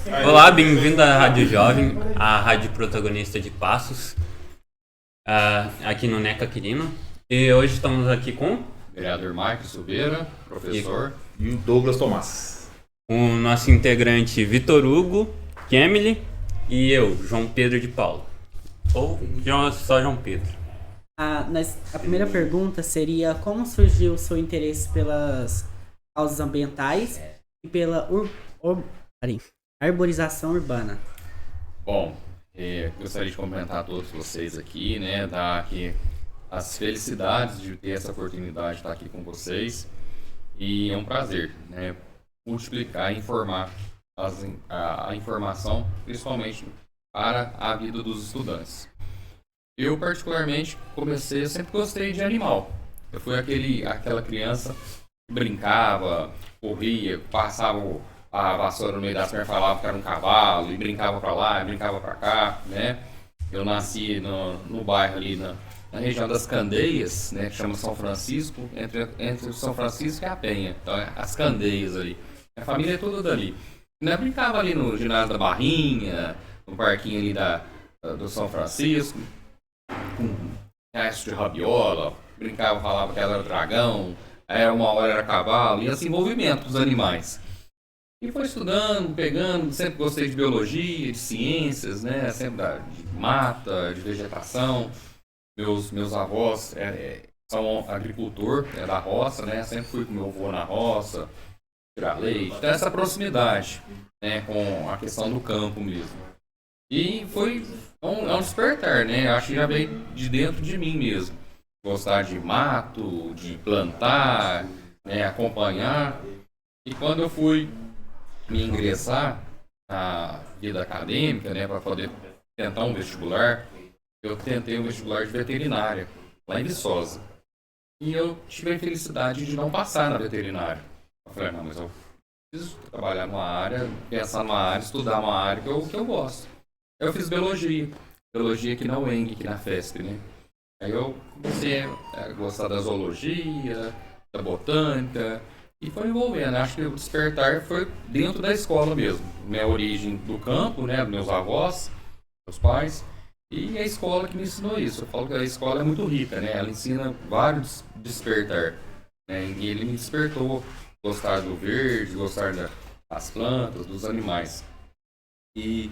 Olá, bem-vindo à Rádio Jovem, a rádio protagonista de Passos, aqui no NECA Quirino. E hoje estamos aqui com Vereador Marcos Silveira, professor. E o Douglas Tomás. o nosso integrante Vitor Hugo, Kemily e eu, João Pedro de Paulo. Ou só João Pedro. A primeira pergunta seria como surgiu o seu interesse pelas causas ambientais e pela arborização urbana? Bom, gostaria de cumprimentar todos vocês aqui, né, dar aqui as felicidades de ter essa oportunidade de estar aqui com vocês. E é um prazer, né, multiplicar e informar a informação, principalmente para a vida dos estudantes. Eu, particularmente, sempre gostei de animal. Eu fui aquela criança que brincava, corria, passava a vassoura no meio das pernas, falava que era um cavalo, e brincava para lá, e brincava para cá, né? Eu nasci no bairro ali, na região das Candeias, né, que chama São Francisco, entre São Francisco e a Penha. Então, as Candeias ali. Minha família é toda dali. Eu brincava ali no ginásio da Barrinha, no parquinho ali do São Francisco, com resto de rabiola, brincava, falava que era dragão, uma hora era cavalo, e esse envolvimento com os animais. E foi estudando, pegando, sempre gostei de biologia, de ciências, né, sempre de mata, de vegetação. Meus avós são agricultor, da roça, né, sempre fui com meu avô na roça, tirar leite, então essa proximidade, né, com a questão do campo mesmo. E foi um despertar, né? Acho que já veio de dentro de mim mesmo. Gostar de mato, de plantar, né? Acompanhar. E quando eu fui me ingressar na vida acadêmica, né? Para poder tentar um vestibular, eu tentei um vestibular de veterinária, lá em Viçosa. E eu tive a infelicidade de não passar na veterinária. Eu falei, não, mas eu preciso trabalhar numa área, pensar numa área, estudar uma área que eu gosto. Eu fiz biologia aqui na UENG, aqui na FESP, né? Aí eu comecei a gostar da zoologia, da botânica, e foi envolvendo. Acho que o despertar foi dentro da escola mesmo. Minha origem do campo, né? Meus avós, meus pais, e a escola que me ensinou isso. Eu falo que a escola é muito rica, né? Ela ensina vários despertar, né? E ele me despertou gostar do verde, gostar das plantas, dos animais. E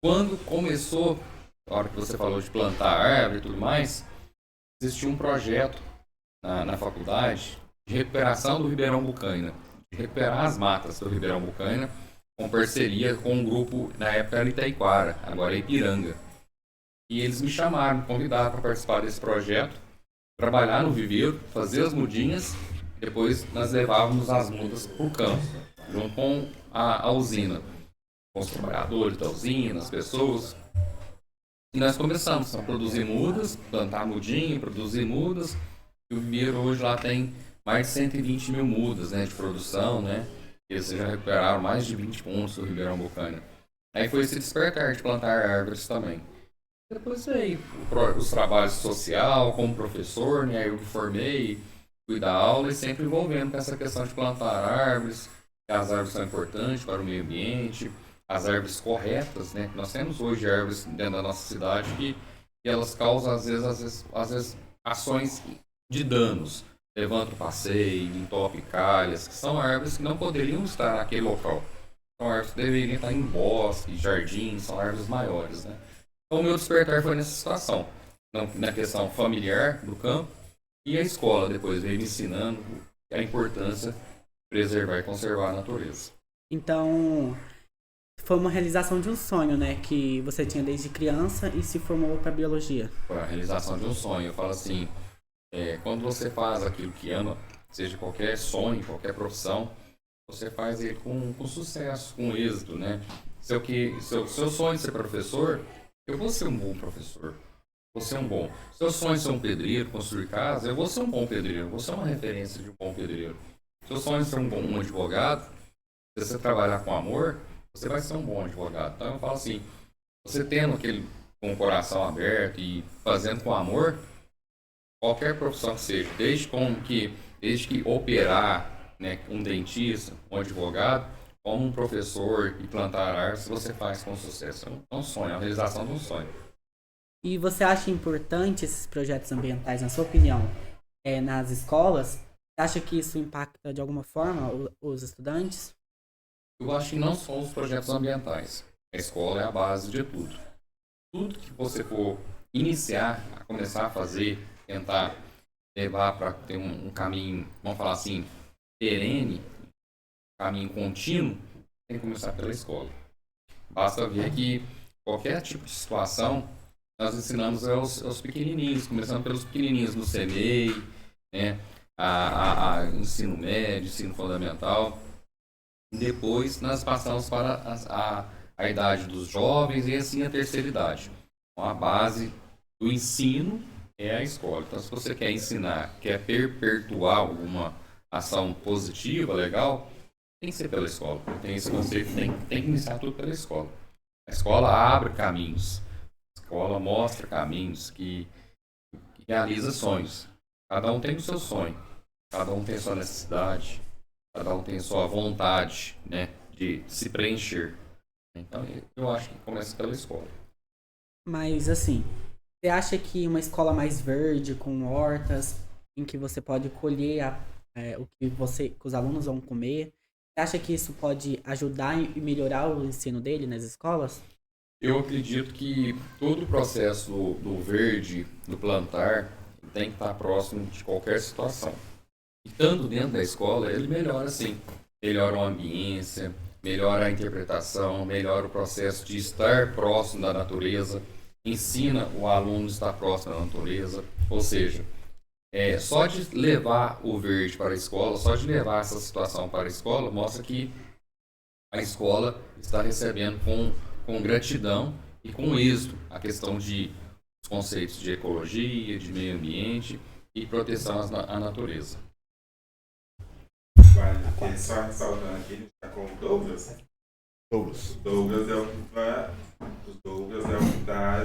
quando começou, a hora que você falou de plantar árvore e tudo mais, existia um projeto na faculdade de recuperação do Ribeirão Bucaina, de recuperar as matas do Ribeirão Bucaina, com parceria com um grupo, na época era Itaiquara, agora é Ipiranga. E eles me chamaram, me convidaram para participar desse projeto, trabalhar no viveiro, fazer as mudinhas, depois nós levávamos as mudas para o campo, junto com a usina, com os trabalhadores da usina, as pessoas. E nós começamos a produzir mudas, plantar mudinha, produzir mudas. E o viveiro hoje lá tem mais de 120 mil mudas, né, de produção, né? Eles já recuperaram mais de 20 pontos do Ribeirão Bucaina. Aí foi esse despertar de plantar árvores também. Depois veio os trabalhos social, como professor, né? Aí eu me formei, fui dar aula e sempre envolvendo com essa questão de plantar árvores, que as árvores são importantes para o meio ambiente, as árvores corretas, né? Nós temos hoje árvores dentro da nossa cidade que elas causam, às vezes, ações de danos. Levanta o passeio, entope calhas, que são árvores que não poderiam estar naquele local. São árvores que deveriam estar em bosques, jardins, são árvores maiores, né? Então, o meu despertar foi nessa situação, na questão familiar do campo, e a escola depois veio me ensinando a importância de preservar e conservar a natureza. Então, foi uma realização de um sonho, né? Que você tinha desde criança e se formou para biologia. Foi a realização de um sonho. Eu falo assim, quando você faz aquilo que ama, seja qualquer sonho, qualquer profissão, você faz ele com sucesso, com êxito, né? Seu sonho de ser professor, eu vou ser um bom professor. Vou ser um bom. Seu sonho de ser um pedreiro, construir casa, eu vou ser um bom pedreiro. Vou ser uma referência de um bom pedreiro. Seu sonho de ser um advogado, se você trabalhar com amor, você vai ser um bom advogado. Então eu falo assim, você tendo com o coração aberto e fazendo com amor, qualquer profissão que seja, desde que operar, né, um dentista, um advogado, como um professor e plantar árvores você faz com sucesso. É um sonho, é a realização de um sonho. E você acha importante esses projetos ambientais, na sua opinião, nas escolas? Você acha que isso impacta de alguma forma os estudantes? Eu acho que não só os projetos ambientais. A escola é a base de tudo. Tudo que você for iniciar, a começar a fazer, tentar levar para ter um caminho, vamos falar assim, perene, caminho contínuo, tem que começar pela escola. Basta ver que qualquer tipo de situação, nós ensinamos aos pequenininhos, começando pelos pequenininhos no CMEI, né, a ensino médio, ensino fundamental. Depois nós passamos para a idade dos jovens e assim a terceira idade. Então, a base do ensino é a escola. Então, se você quer ensinar, quer perpetuar alguma ação positiva, legal, tem que ser pela escola. Tem esse conceito, tem que iniciar tudo pela escola. A escola abre caminhos. A escola mostra caminhos que realiza sonhos. Cada um tem o seu sonho. Cada um tem a sua necessidade. Cada um tem a sua vontade, né, de se preencher. Então, eu acho que começa pela escola. Mas, assim, você acha que uma escola mais verde, com hortas, em que você pode colher o que os alunos vão comer, você acha que isso pode ajudar e melhorar o ensino dele nas escolas? Eu acredito que todo o processo do verde, do plantar, tem que estar próximo de qualquer situação. E estando dentro da escola, ele melhora sim. Melhora a ambiência, melhora a interpretação, melhora o processo de estar próximo da natureza, ensina o aluno a estar próximo da natureza. Ou seja, só de levar o verde para a escola, só de levar essa situação para a escola, mostra que a escola está recebendo com gratidão e com êxito a questão de os conceitos de ecologia, de meio ambiente e proteção à natureza. Vale, só ressaltando aqui, a gente está com o Douglas. Douglas. O Douglas é o que está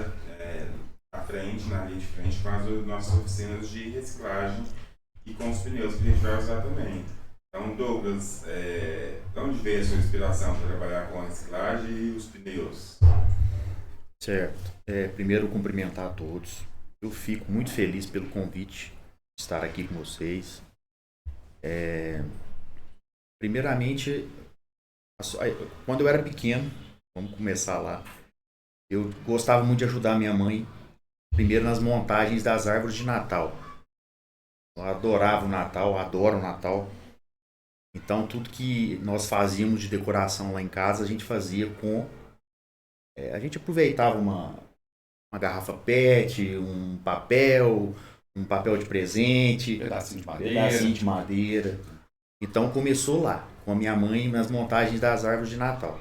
à frente, na linha de frente, com as nossas oficinas de reciclagem e com os pneus que a gente vai usar também. Então, Douglas, de onde veio a sua inspiração para trabalhar com a reciclagem e os pneus? Certo. Primeiro, cumprimentar a todos. Eu fico muito feliz pelo convite de estar aqui com vocês. Primeiramente, quando eu era pequeno, vamos começar lá, eu gostava muito de ajudar minha mãe, primeiro nas montagens das árvores de Natal. Eu adorava o Natal, adoro o Natal. Então, tudo que nós fazíamos de decoração lá em casa, a gente fazia com... a gente aproveitava uma garrafa PET, um papel de presente, pedacinho de madeira. Então, começou lá, com a minha mãe, nas montagens das árvores de Natal.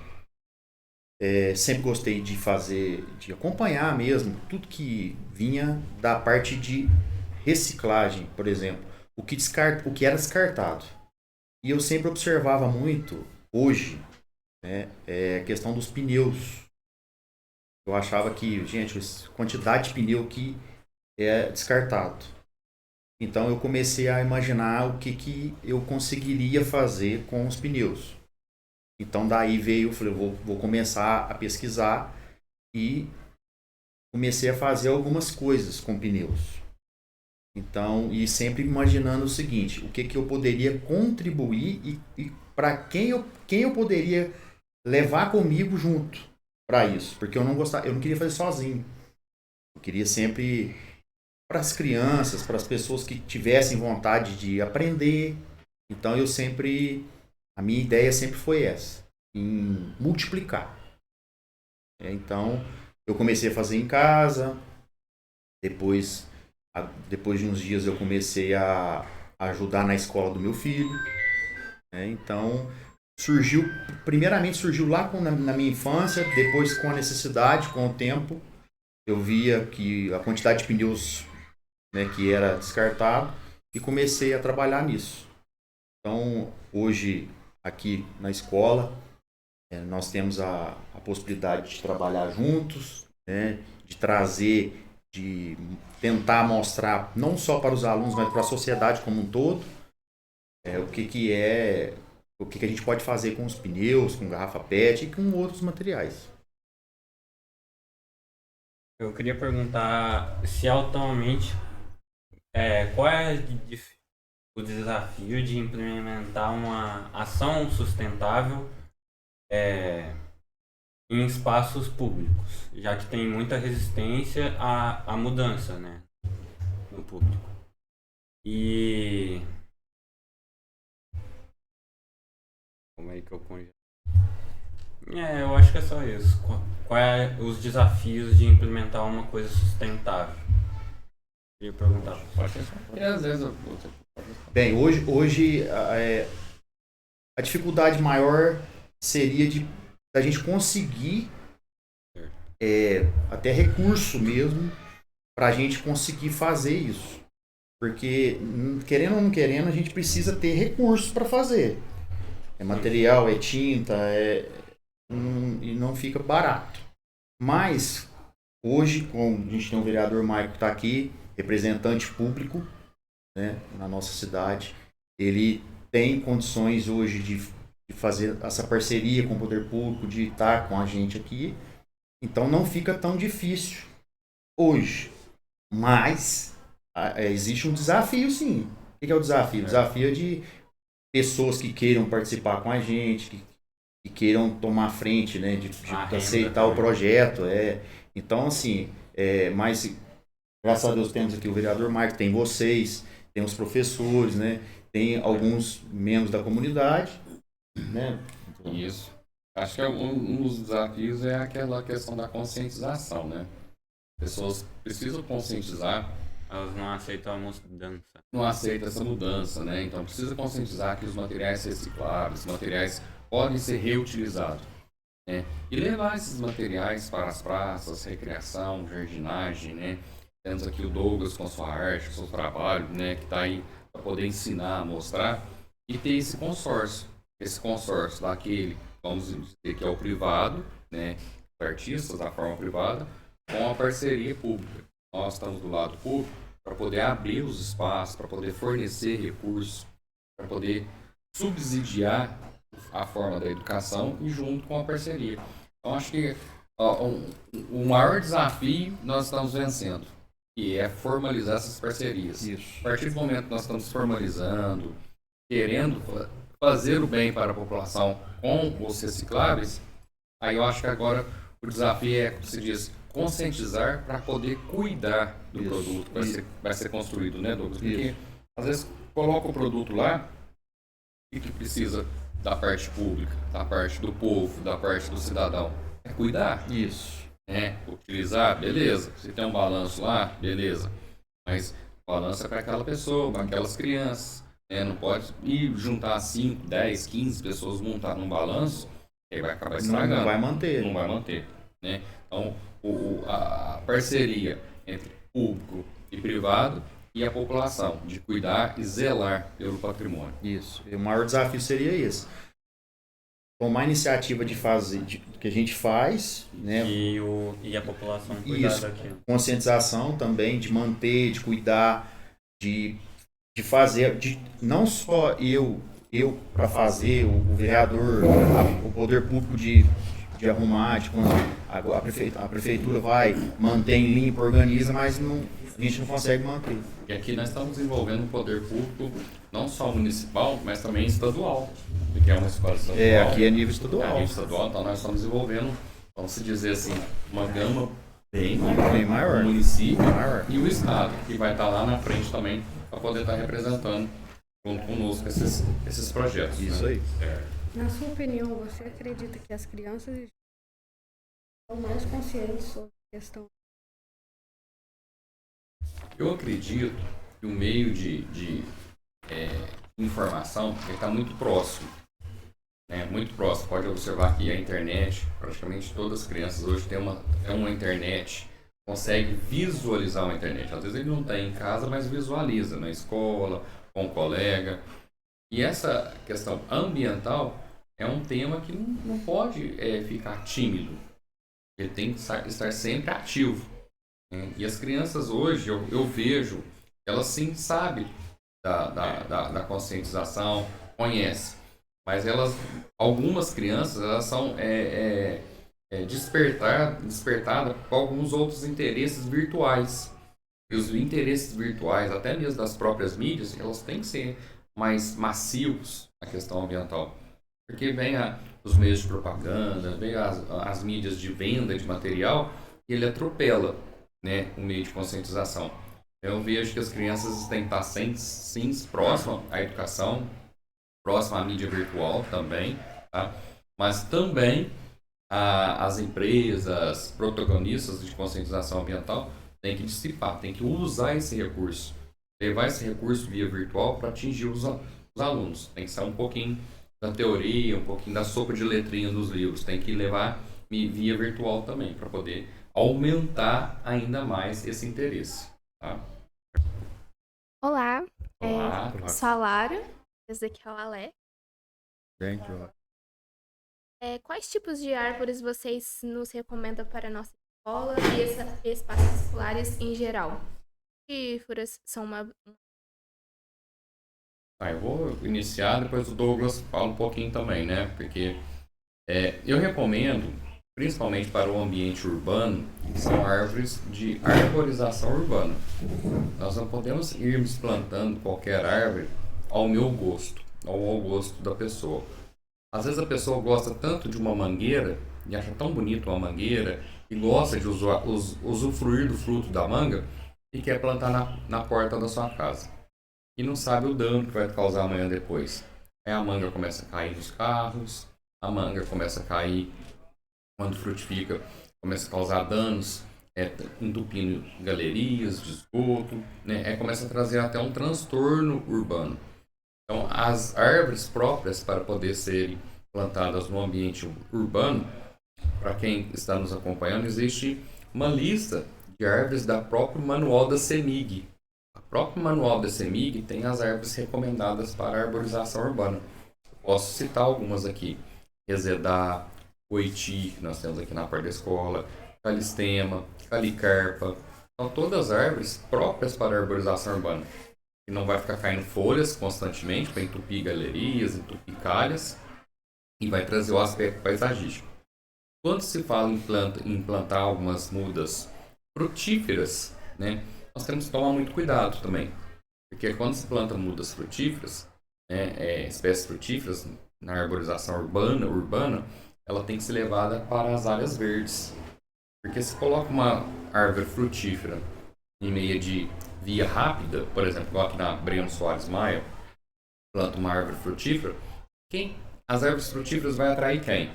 Sempre gostei de acompanhar mesmo, tudo que vinha da parte de reciclagem, por exemplo, o que era descartado. E eu sempre observava muito, hoje, né, a questão dos pneus. Eu achava que, gente, a quantidade de pneu que é descartado. Então eu comecei a imaginar o que eu conseguiria fazer com os pneus. Então daí veio, eu falei, vou começar a pesquisar e comecei a fazer algumas coisas com pneus. Então, e sempre imaginando o seguinte, o que eu poderia contribuir e para quem eu poderia levar comigo junto para isso, porque eu não queria fazer sozinho. Eu queria sempre para as crianças, para as pessoas que tivessem vontade de aprender. Então a minha ideia sempre foi essa, em multiplicar. Então eu comecei a fazer em casa, depois de uns dias eu comecei a ajudar na escola do meu filho. Então primeiramente surgiu lá na minha infância, depois com a necessidade, com o tempo, eu via que a quantidade de pneus, né, que era descartado, e comecei a trabalhar nisso. Então, hoje, aqui na escola, nós temos a possibilidade de trabalhar juntos, né, de tentar mostrar, não só para os alunos, mas para a sociedade como um todo, o que é o que a gente pode fazer com os pneus, com garrafa PET e com outros materiais. Eu queria perguntar se atualmente qual é o desafio de implementar uma ação sustentável em espaços públicos, já que tem muita resistência à mudança, né, no público. E como é que eu congelo? Eu acho que é só isso. Qual é os desafios de implementar uma coisa sustentável? Queria perguntar. E às vezes Bem, hoje a dificuldade maior seria da gente conseguir até recurso mesmo para a gente conseguir fazer isso. Porque, querendo ou não querendo, a gente precisa ter recursos para fazer. É material, é tinta, e não fica barato. Mas, hoje, como a gente tem o vereador Maico que está aqui, representante público, né, na nossa cidade, ele tem condições hoje de fazer essa parceria com o poder público, de estar com a gente aqui. Então, não fica tão difícil hoje. Mas, existe um desafio, sim. O que é o desafio? O desafio é de pessoas que queiram participar com a gente, que queiram tomar frente, né, de aceitar o projeto. Então, assim, mas graças a Deus temos aqui o vereador Marco, tem vocês, tem os professores, né, tem alguns membros da comunidade, né? Isso. Acho que um dos desafios é aquela questão da conscientização, né? Pessoas precisam conscientizar. Elas não aceitam a mudança. Não aceita essa mudança, né? Então precisa conscientizar que os materiais recicláveis, os materiais podem ser reutilizados, né? E levar esses materiais para as praças, recreação, jardinagem, né? Temos aqui o Douglas com sua arte, com seu trabalho, né? Que está aí para poder ensinar, mostrar e ter esse consórcio daquele, vamos dizer que é o privado, né? Os artistas da forma privada, com a parceria pública. Nós estamos do lado público para poder abrir os espaços, para poder fornecer recursos, para poder subsidiar a forma da educação e junto com a parceria. Então, acho que o maior desafio nós estamos vencendo, que é formalizar essas parcerias. Isso. A partir do momento que nós estamos formalizando, querendo fazer o bem para a população com os recicláveis, aí eu acho que agora o desafio é, como se diz, conscientizar para poder cuidar do produto que vai ser construído, né, Douglas? Porque às vezes coloca o produto lá e que precisa da parte pública, da parte do povo, da parte do cidadão. É cuidar. Isso. Utilizar, beleza. Se tem um balanço lá, beleza. Mas o balanço é para aquela pessoa, para aquelas crianças. Não pode ir juntar 5, 10, 15 pessoas montar num balanço, aí vai acabar estragando. Não vai manter. Não vai manter, né? Então, a parceria entre público e privado e a população, de cuidar e zelar pelo patrimônio. Isso. E o maior desafio seria esse. Tomar a iniciativa de fazer, que a gente faz, né? E a população cuidar daquilo. Conscientização também, de manter, de cuidar, de fazer, não só eu para fazer, o vereador, o poder público de arrumar, a prefeitura vai, mantém limpo, organiza, mas a gente não consegue manter. E aqui nós estamos desenvolvendo um poder público não só municipal, mas também estadual, porque é uma escola estadual. Aqui é nível estadual. É nível estadual, então nós estamos desenvolvendo, vamos se dizer assim, uma gama bem maior. O município e o estado, que vai estar lá na frente também, para poder estar representando junto conosco esses projetos. Isso, né? Aí. Na sua opinião, você acredita que as crianças estão mais conscientes sobre a questão? Eu acredito que o meio de informação está muito próximo. Né? Muito próximo. Pode observar que a internet, praticamente todas as crianças hoje têm uma internet, consegue visualizar uma internet. Às vezes ele não tem em casa, mas visualiza na escola, com o colega. E essa questão ambiental é um tema que não pode ficar tímido. Ele tem que estar sempre ativo. Né? E as crianças hoje, eu vejo, elas sim sabem da conscientização, conhecem. Mas algumas crianças, elas são despertadas por alguns outros interesses virtuais. E os interesses virtuais, até mesmo das próprias mídias, elas têm que ser mais massivos na questão ambiental. Porque vem os meios de propaganda, vem as mídias de venda de material, e ele atropela, né, o meio de conscientização. Eu vejo que as crianças têm que estar sim próximas à educação, próximas à mídia virtual também, tá? Mas também as empresas, protagonistas de conscientização ambiental, têm que dissipar, têm que usar esse recurso, levar esse recurso via virtual para atingir os alunos. Tem que ser um pouquinho da teoria, um pouquinho da sopa de letrinha dos livros, tem que levar via virtual também, para poder aumentar ainda mais esse interesse. Tá? Olá, Olá. sou a Lara, esse daqui é o Alex. Gente, ó. Quais tipos de árvores vocês nos recomendam para a nossa escola e espaços escolares em geral? Frutíferas são uma... Tá, eu vou iniciar, depois o Douglas fala um pouquinho também, né? Porque eu recomendo, principalmente para o ambiente urbano, são árvores de arborização urbana. Nós não podemos irmos plantando qualquer árvore ao meu gosto, ou ao gosto da pessoa. Às vezes a pessoa gosta tanto de uma mangueira, e acha tão bonita uma mangueira, e gosta de usufruir do fruto da manga, e quer plantar na porta da sua casa. E não sabe o dano que vai causar amanhã depois. Aí a manga começa a cair nos carros, a manga começa a cair quando frutifica, começa a causar danos, entupindo galerias de esgoto, né? Começa a trazer até um transtorno urbano. Então, as árvores próprias para poder serem plantadas no ambiente urbano, para quem está nos acompanhando, existe uma lista de árvores da própria manual da CEMIG. O próprio manual da CEMIG tem as árvores recomendadas para a arborização urbana. Posso citar algumas aqui. Resedá, Oiti, que nós temos aqui na parte da escola, Calistema, Calicarpa. São todas árvores próprias para a arborização urbana. Que não vai ficar caindo folhas constantemente para entupir galerias, entupir calhas, e vai trazer o aspecto paisagístico. Quando se fala em plantar algumas mudas frutíferas, né, nós temos que tomar muito cuidado também. Porque quando se planta mudas frutíferas, espécies frutíferas, na arborização urbana, ela tem que ser levada para as áreas verdes. Porque se coloca uma árvore frutífera em meio de via rápida, por exemplo, igual aqui na Breno Soares Maia, planta uma árvore frutífera, as árvores frutíferas vai atrair quem?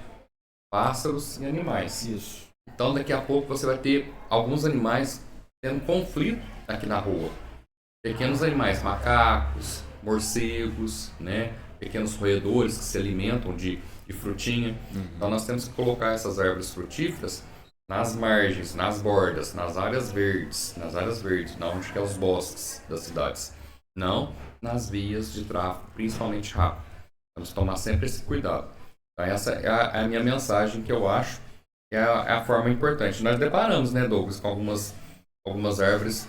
Pássaros e animais. Isso. Então daqui a pouco você vai ter alguns animais tendo conflito aqui na rua. Pequenos animais, macacos, morcegos, né? Pequenos roedores que se alimentam de frutinha. Então nós temos que colocar essas árvores frutíferas nas margens, nas bordas, nas áreas verdes, na onde que é os bosques das cidades. Não nas vias de tráfego, principalmente rápido. Temos que tomar sempre esse cuidado. Então essa é a minha mensagem, que eu acho que é a forma importante. Nós deparamos, né, Douglas, com algumas árvores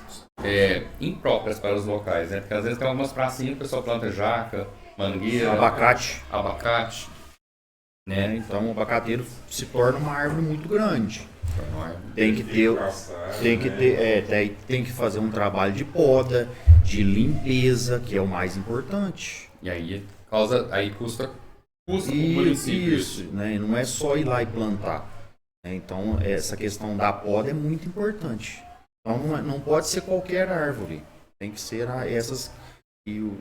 impróprias para os locais, né? Porque às vezes tem algumas pracinhas que o pessoal planta jaca, mangueira, abacate, né? Então o abacateiro se torna uma árvore muito grande. Tem que fazer um trabalho de poda, de limpeza, que é o mais importante. E aí custa para o município. Isso, né? Não é só ir lá e plantar. Então essa questão da poda é muito importante. Então não pode ser qualquer árvore. Tem que ser essas que o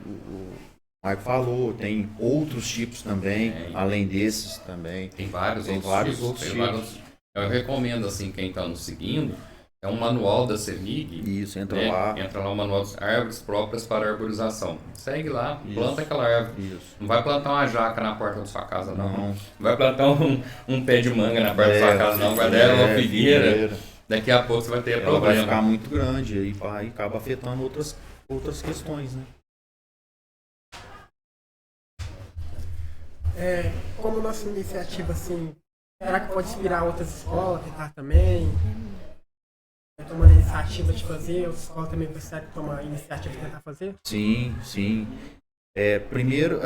Marco falou. Tem outros tipos também, além desses também. Tem vários outros tipos. Eu recomendo, assim, quem está nos seguindo, é um manual da CEMIG. Isso, entra lá. Entra lá o manual das árvores próprias para arborização. Segue lá, planta aquela árvore. Isso. Não vai plantar uma jaca na porta da sua casa, não. Não vai plantar um pé de manga na porta da sua casa, não. Vai dar uma figueira. Daqui a pouco você vai ter Ela problema. vai ficar muito grande e acaba afetando outras questões, né? Como nossa iniciativa, assim, será que pode inspirar outras escolas a tentar também? Tomando a iniciativa de fazer, outras escolas também precisam tomar a iniciativa de tentar fazer? Sim. Primeiro,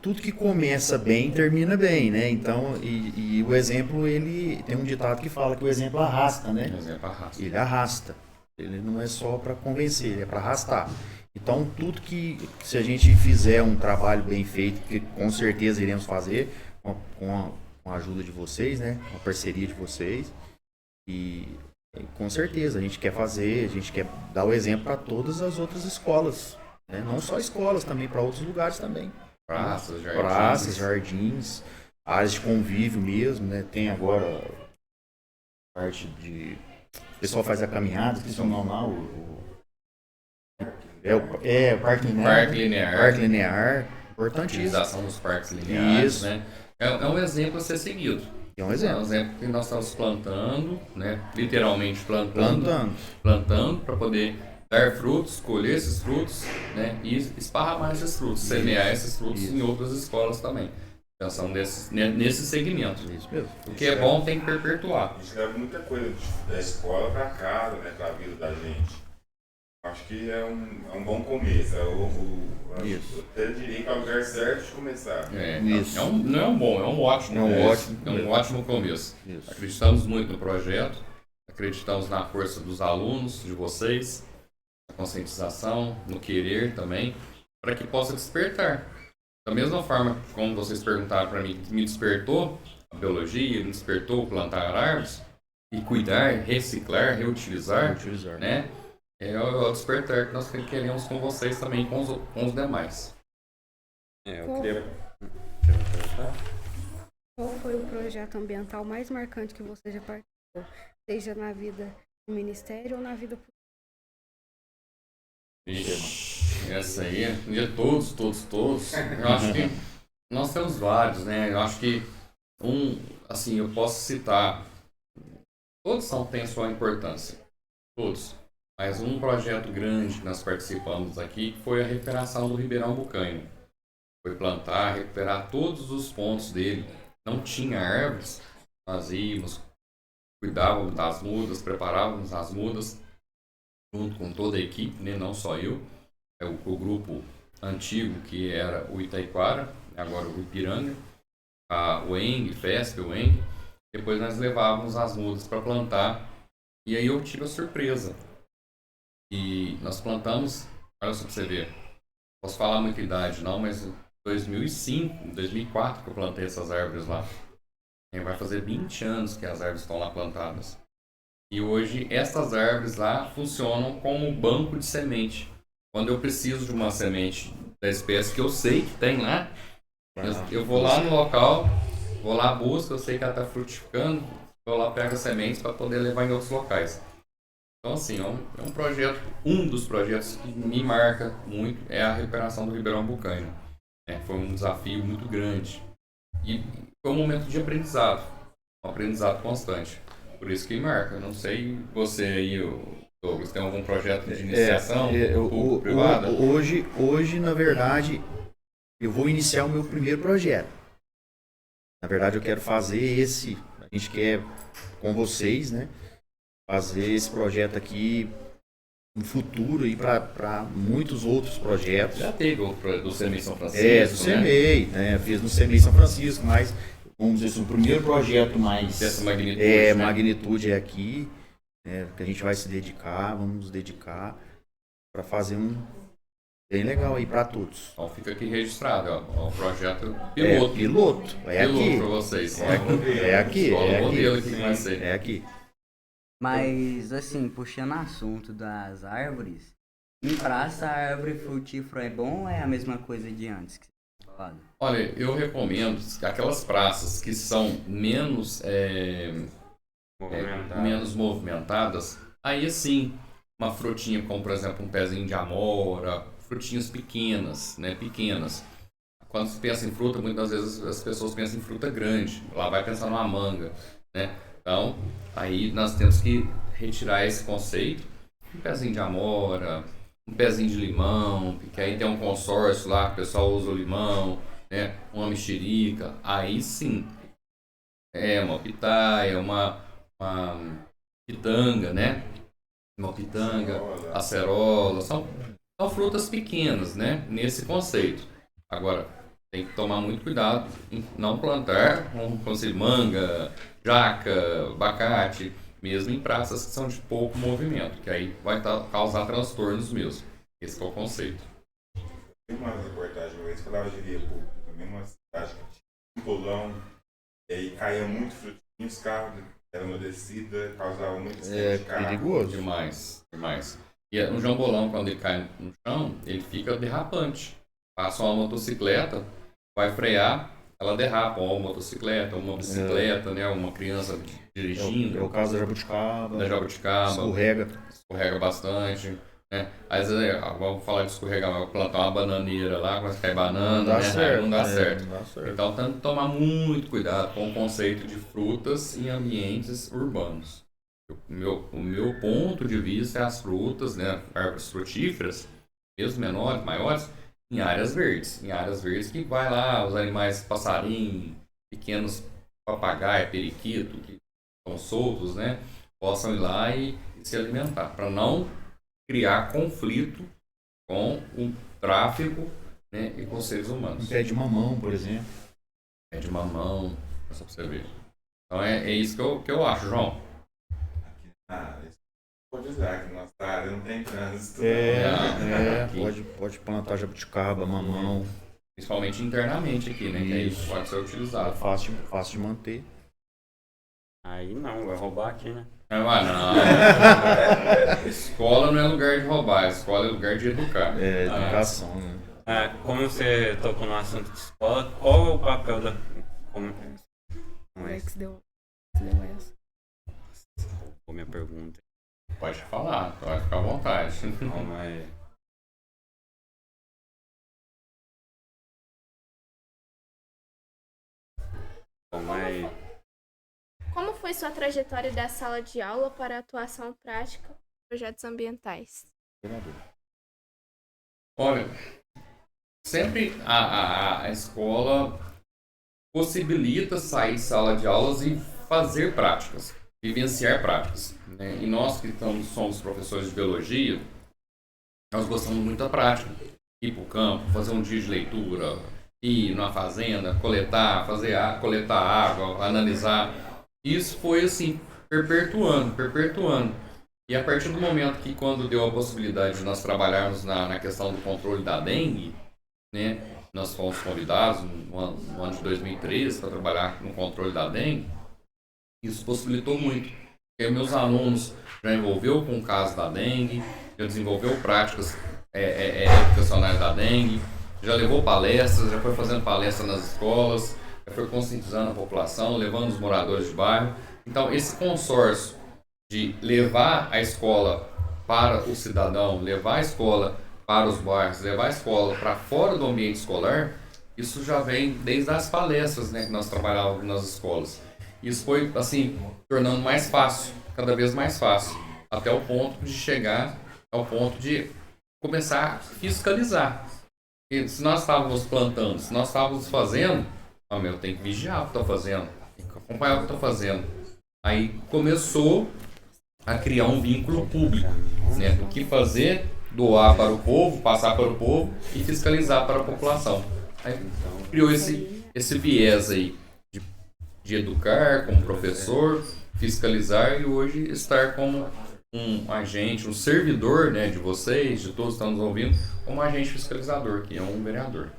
tudo que começa bem, termina bem, né? Então, e o exemplo, ele tem um ditado que fala que o exemplo arrasta, né? Por exemplo, arrasta. Ele arrasta. Ele não é só para convencer, ele é para arrastar. Então, tudo que, se a gente fizer um trabalho bem feito, que com certeza iremos fazer, com a ajuda de vocês, né? Com a parceria de vocês. E com certeza, a gente quer fazer, a gente quer dar o exemplo para todas as outras escolas. Né? Não só escolas, também para outros lugares também. Praças, jardins, áreas de convívio mesmo, né? Tem agora parte de... O pessoal faz a caminhada, esqueci o nome lá, o Parque Linear. Parque Linear, importantíssimo. Utilização dos parques lineares, Isso. né? É um exemplo a ser seguido. É um exemplo. É um exemplo que nós estamos plantando, né? Literalmente plantando para poder dar frutos, colher esses frutos, né? E esparramar esses frutos, semear esses frutos em outras escolas também. Pensando nesse segmento. Isso mesmo. O que é bom tem que perpetuar. A gente leva muita coisa da escola para casa, né, para a vida da gente. Acho que é um bom começo. Isso. Eu diria que é o lugar certo de começar. Isso. Não é um bom, é um ótimo começo. É um ótimo começo. Isso. Acreditamos muito no projeto, acreditamos na força dos alunos, de vocês, na conscientização, no querer também, para que possa despertar. Da mesma forma como vocês perguntaram para mim, me despertou a biologia, me despertou plantar árvores e cuidar, reciclar, reutilizar, né? É o despertar que nós queremos com vocês também, com os demais. Eu queria... Qual foi o projeto ambiental mais marcante que você já participou? Seja na vida do Ministério ou na vida política? Ixi, essa aí, de todos. Eu acho que nós temos vários, né? Eu acho que assim, eu posso citar, todos têm a sua importância, todos. Mas um projeto grande que nós participamos aqui foi a recuperação do Ribeirão Bucanho. Foi plantar, recuperar todos os pontos dele. Não tinha árvores, nós íamos, cuidávamos das mudas, preparávamos as mudas, junto com toda a equipe, né? Não só eu. O grupo antigo, que era o Itaiquara, agora o Ipiranga, o ENG, FESP, o ENG. Depois nós levávamos as mudas para plantar. E aí eu tive a surpresa. E nós plantamos, olha só pra você ver, posso falar muita idade não, mas em 2005, 2004 que eu plantei essas árvores lá. E vai fazer 20 anos que as árvores estão lá plantadas. E hoje essas árvores lá funcionam como banco de semente. Quando eu preciso de uma semente da espécie que eu sei que tem lá, eu vou lá no local, vou lá, busco, eu sei que ela está frutificando, vou lá, pego as sementes para poder levar em outros locais. Então, assim, é um projeto, um dos projetos que me marca muito é a recuperação do Ribeirão Bucanho. Foi um desafio muito grande. E foi um momento de aprendizado, um aprendizado constante. Por isso que me marca. Eu não sei você aí, Douglas, tem algum projeto de iniciação privada? Hoje, na verdade, eu vou iniciar o meu primeiro projeto. Na verdade, eu quero fazer a gente quer, com vocês, né? Fazer esse projeto aqui no futuro e para muitos outros projetos. Já teve do CEMEI São Francisco, do CEMEI, né? Fiz no CEMEI São Francisco, mas vamos dizer assim, o primeiro projeto mais dessa magnitude, magnitude é aqui, né? Que a gente vai se dedicar, vamos nos dedicar para fazer um bem legal aí para todos. Então fica aqui registrado, ó, o projeto piloto. Piloto aqui para vocês. É aqui, modelo que vai ser. É aqui. Mas, assim, puxando o assunto das árvores, em praça a árvore frutífera é bom ou é a mesma coisa de antes que você falado? Olha, eu recomendo que aquelas praças que são menos movimentadas, aí sim, uma frutinha como, por exemplo, um pezinho de amora, frutinhas pequenas, né, pequenas. Quando se pensa em fruta, muitas vezes as pessoas pensam em fruta grande, lá vai pensar numa manga, né? Então, aí nós temos que retirar esse conceito, um pezinho de amora, um pezinho de limão, porque aí tem um consórcio lá que o pessoal usa o limão, né? Uma mexerica, aí sim, uma pitaia, uma pitanga, né? Uma pitanga, acerola, são São frutas pequenas, né? Nesse conceito. Agora, tem que tomar muito cuidado em não plantar, como se manga, jaca, abacate, mesmo em praças que são de pouco movimento, que aí vai causar transtornos mesmo. Esse é o conceito. Tem uma reportagem uma vez que falava de via pública, também uma cidade que tinha um bolão, e aí caía muito frutinho, os carros eram uma descida, causava muito acidente de carro. Perigoso. Demais, demais. E o jambolão, quando ele cai no chão, ele fica derrapante. Passa uma motocicleta, vai frear, ela derrapa, ou uma motocicleta, uma bicicleta, né? Uma criança dirigindo. É o caso da jabuticaba. Escorrega bastante. Né? Às vezes, vamos falar de escorregar, vai plantar uma bananeira lá, vai cair banana, Não dá né? certo. Não dá certo. Não dá certo. Então tem que tomar muito cuidado com o conceito de frutas em ambientes urbanos. O meu ponto de vista é as frutas, né, árvores frutíferas, mesmo menores, maiores, em áreas verdes. Em áreas verdes que vai lá os animais passarinho, pequenos papagaio, periquito, que estão soltos, né, possam ir lá e se alimentar, para não criar conflito com o tráfico, né, e com os seres humanos. Um pé de mamão, por exemplo. Pé de mamão, só para você ver. Então é isso que eu acho, João. Pode usar, que nossa área não tem trânsito. Pode plantar jabuticaba, mamão. Principalmente internamente aqui, né? Que aí Isso. pode ser É utilizado. fácil de manter. Aí não, vai roubar aqui, né? Não. Escola não é lugar de roubar, escola é lugar de educar. É, educação, né? Como você tocou no assunto de escola, qual é o papel da... Alex deu essa. Roubou minha pergunta. Pode falar, pode ficar à vontade. Calma aí. Calma aí. Como foi sua trajetória da sala de aula para a atuação prática em projetos ambientais? Olha, sempre a escola possibilita sair de sala de aulas e fazer práticas, vivenciar práticas. Né? E nós que somos professores de biologia, nós gostamos muito da prática. Ir para o campo, fazer um dia de leitura, ir na fazenda, coletar água, analisar. Isso foi assim, perpetuando. E a partir do momento que quando deu a possibilidade de nós trabalharmos na questão do controle da dengue, né, nós fomos convidados no ano de 2013 para trabalhar no controle da dengue, isso possibilitou muito. Porque meus alunos já envolveu com o caso da dengue, já desenvolveu práticas educacionais da dengue, já levou palestras, já foi fazendo palestras nas escolas, já foi conscientizando a população, levando os moradores de bairro. Então, esse consórcio de levar a escola para o cidadão, levar a escola para os bairros, levar a escola para fora do ambiente escolar, isso já vem desde as palestras, né, que nós trabalhávamos nas escolas. Isso foi, assim, tornando mais fácil, cada vez mais fácil, até o ponto de chegar ao ponto de começar a fiscalizar. E se nós estávamos plantando, se nós estávamos fazendo, eu tenho que vigiar o que estou fazendo, tenho que acompanhar o que estou fazendo. Aí começou a criar um vínculo público, né, do que fazer, doar para o povo, passar para o povo e fiscalizar para a população. Aí criou esse viés aí de educar como professor, fiscalizar e hoje estar como um agente, um servidor, né, de vocês, de todos que estão nos ouvindo, como agente fiscalizador, que é um vereador.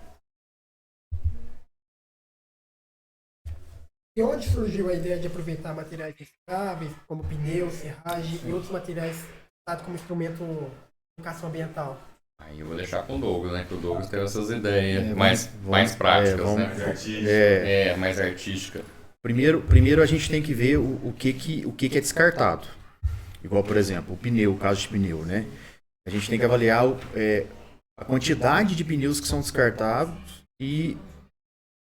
E onde surgiu a ideia de aproveitar materiais recicláveis, como pneu, serragem e outros materiais usados como instrumento de educação ambiental? Aí eu vou deixar com o Douglas, né? Que o Douglas teve essas ideias mais práticas, né? Mais artística. Primeiro a gente tem que ver o que é descartado. Igual, por exemplo, o pneu, o caso de pneu, né? A gente tem que avaliar a quantidade de pneus que são descartados e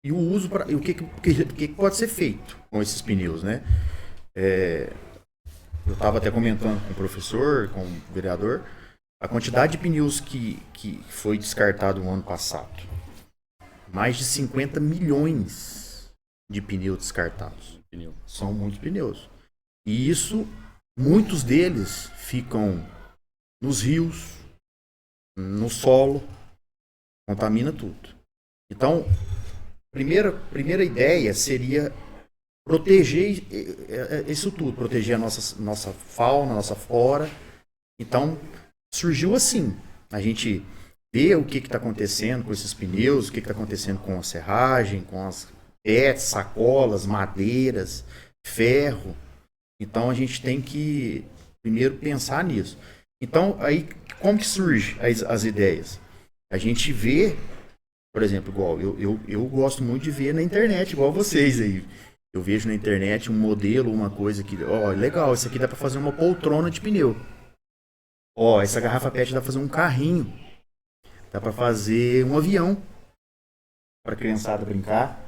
o uso e o que pode ser feito com esses pneus, né? Eu estava até comentando com o professor, com o vereador, a quantidade de pneus que foi descartado no ano passado. Mais de 50 milhões de pneus descartados. São muitos pneus. E isso, muitos deles ficam nos rios, no solo, contamina tudo. Então, primeira ideia seria proteger isso tudo, proteger a nossa fauna, nossa flora. Então, surgiu assim, a gente vê o que está acontecendo com esses pneus, o que está acontecendo com a serragem, com as PETs, sacolas, madeiras, ferro. Então, a gente tem que primeiro pensar nisso. Então, aí, como que surge as ideias? A gente vê, por exemplo, igual, eu gosto muito de ver na internet, igual vocês aí. Eu vejo na internet um modelo, uma coisa que, legal, isso aqui dá para fazer uma poltrona de pneu. Essa garrafa PET dá para fazer um carrinho. Dá para fazer um avião. Para a criançada brincar.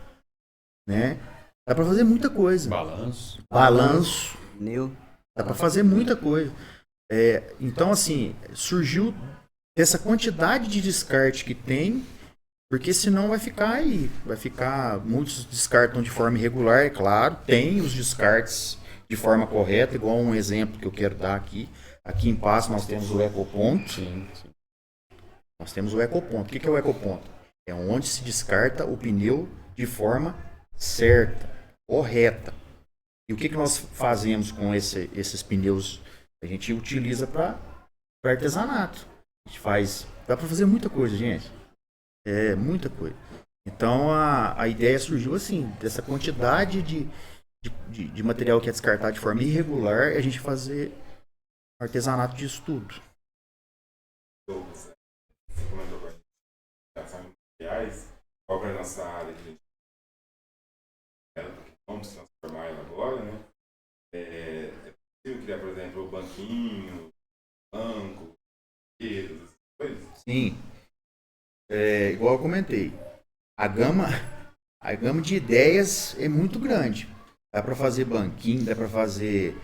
Né? Dá para fazer muita coisa. Balanço. Pneu. Dá para fazer muita coisa. Então, assim, surgiu dessa quantidade de descarte que tem, porque senão vai ficar aí. Muitos descartam de forma irregular, é claro. Tem os descartes de forma correta, igual um exemplo que eu quero dar aqui. Aqui em Passo nós temos o ecoponto. Sim. Nós temos o ecoponto. O que é o ecoponto? É onde se descarta o pneu de forma certa, correta. E o que nós fazemos com esses pneus? A gente utiliza para artesanato. A gente faz. Dá para fazer muita coisa, gente. Muita coisa. Então a ideia surgiu assim, dessa quantidade de material que é descartado de forma irregular, a gente fazer artesanato disso tudo. Você comentou com a gente materiais, qual é a nossa área que a gente vamos transformar ela agora, né? É possível criar, por exemplo, o banquinho, banco, essas coisas? Sim. Igual eu comentei, a gama de ideias é muito grande. Dá para fazer banquinho, dá para fazer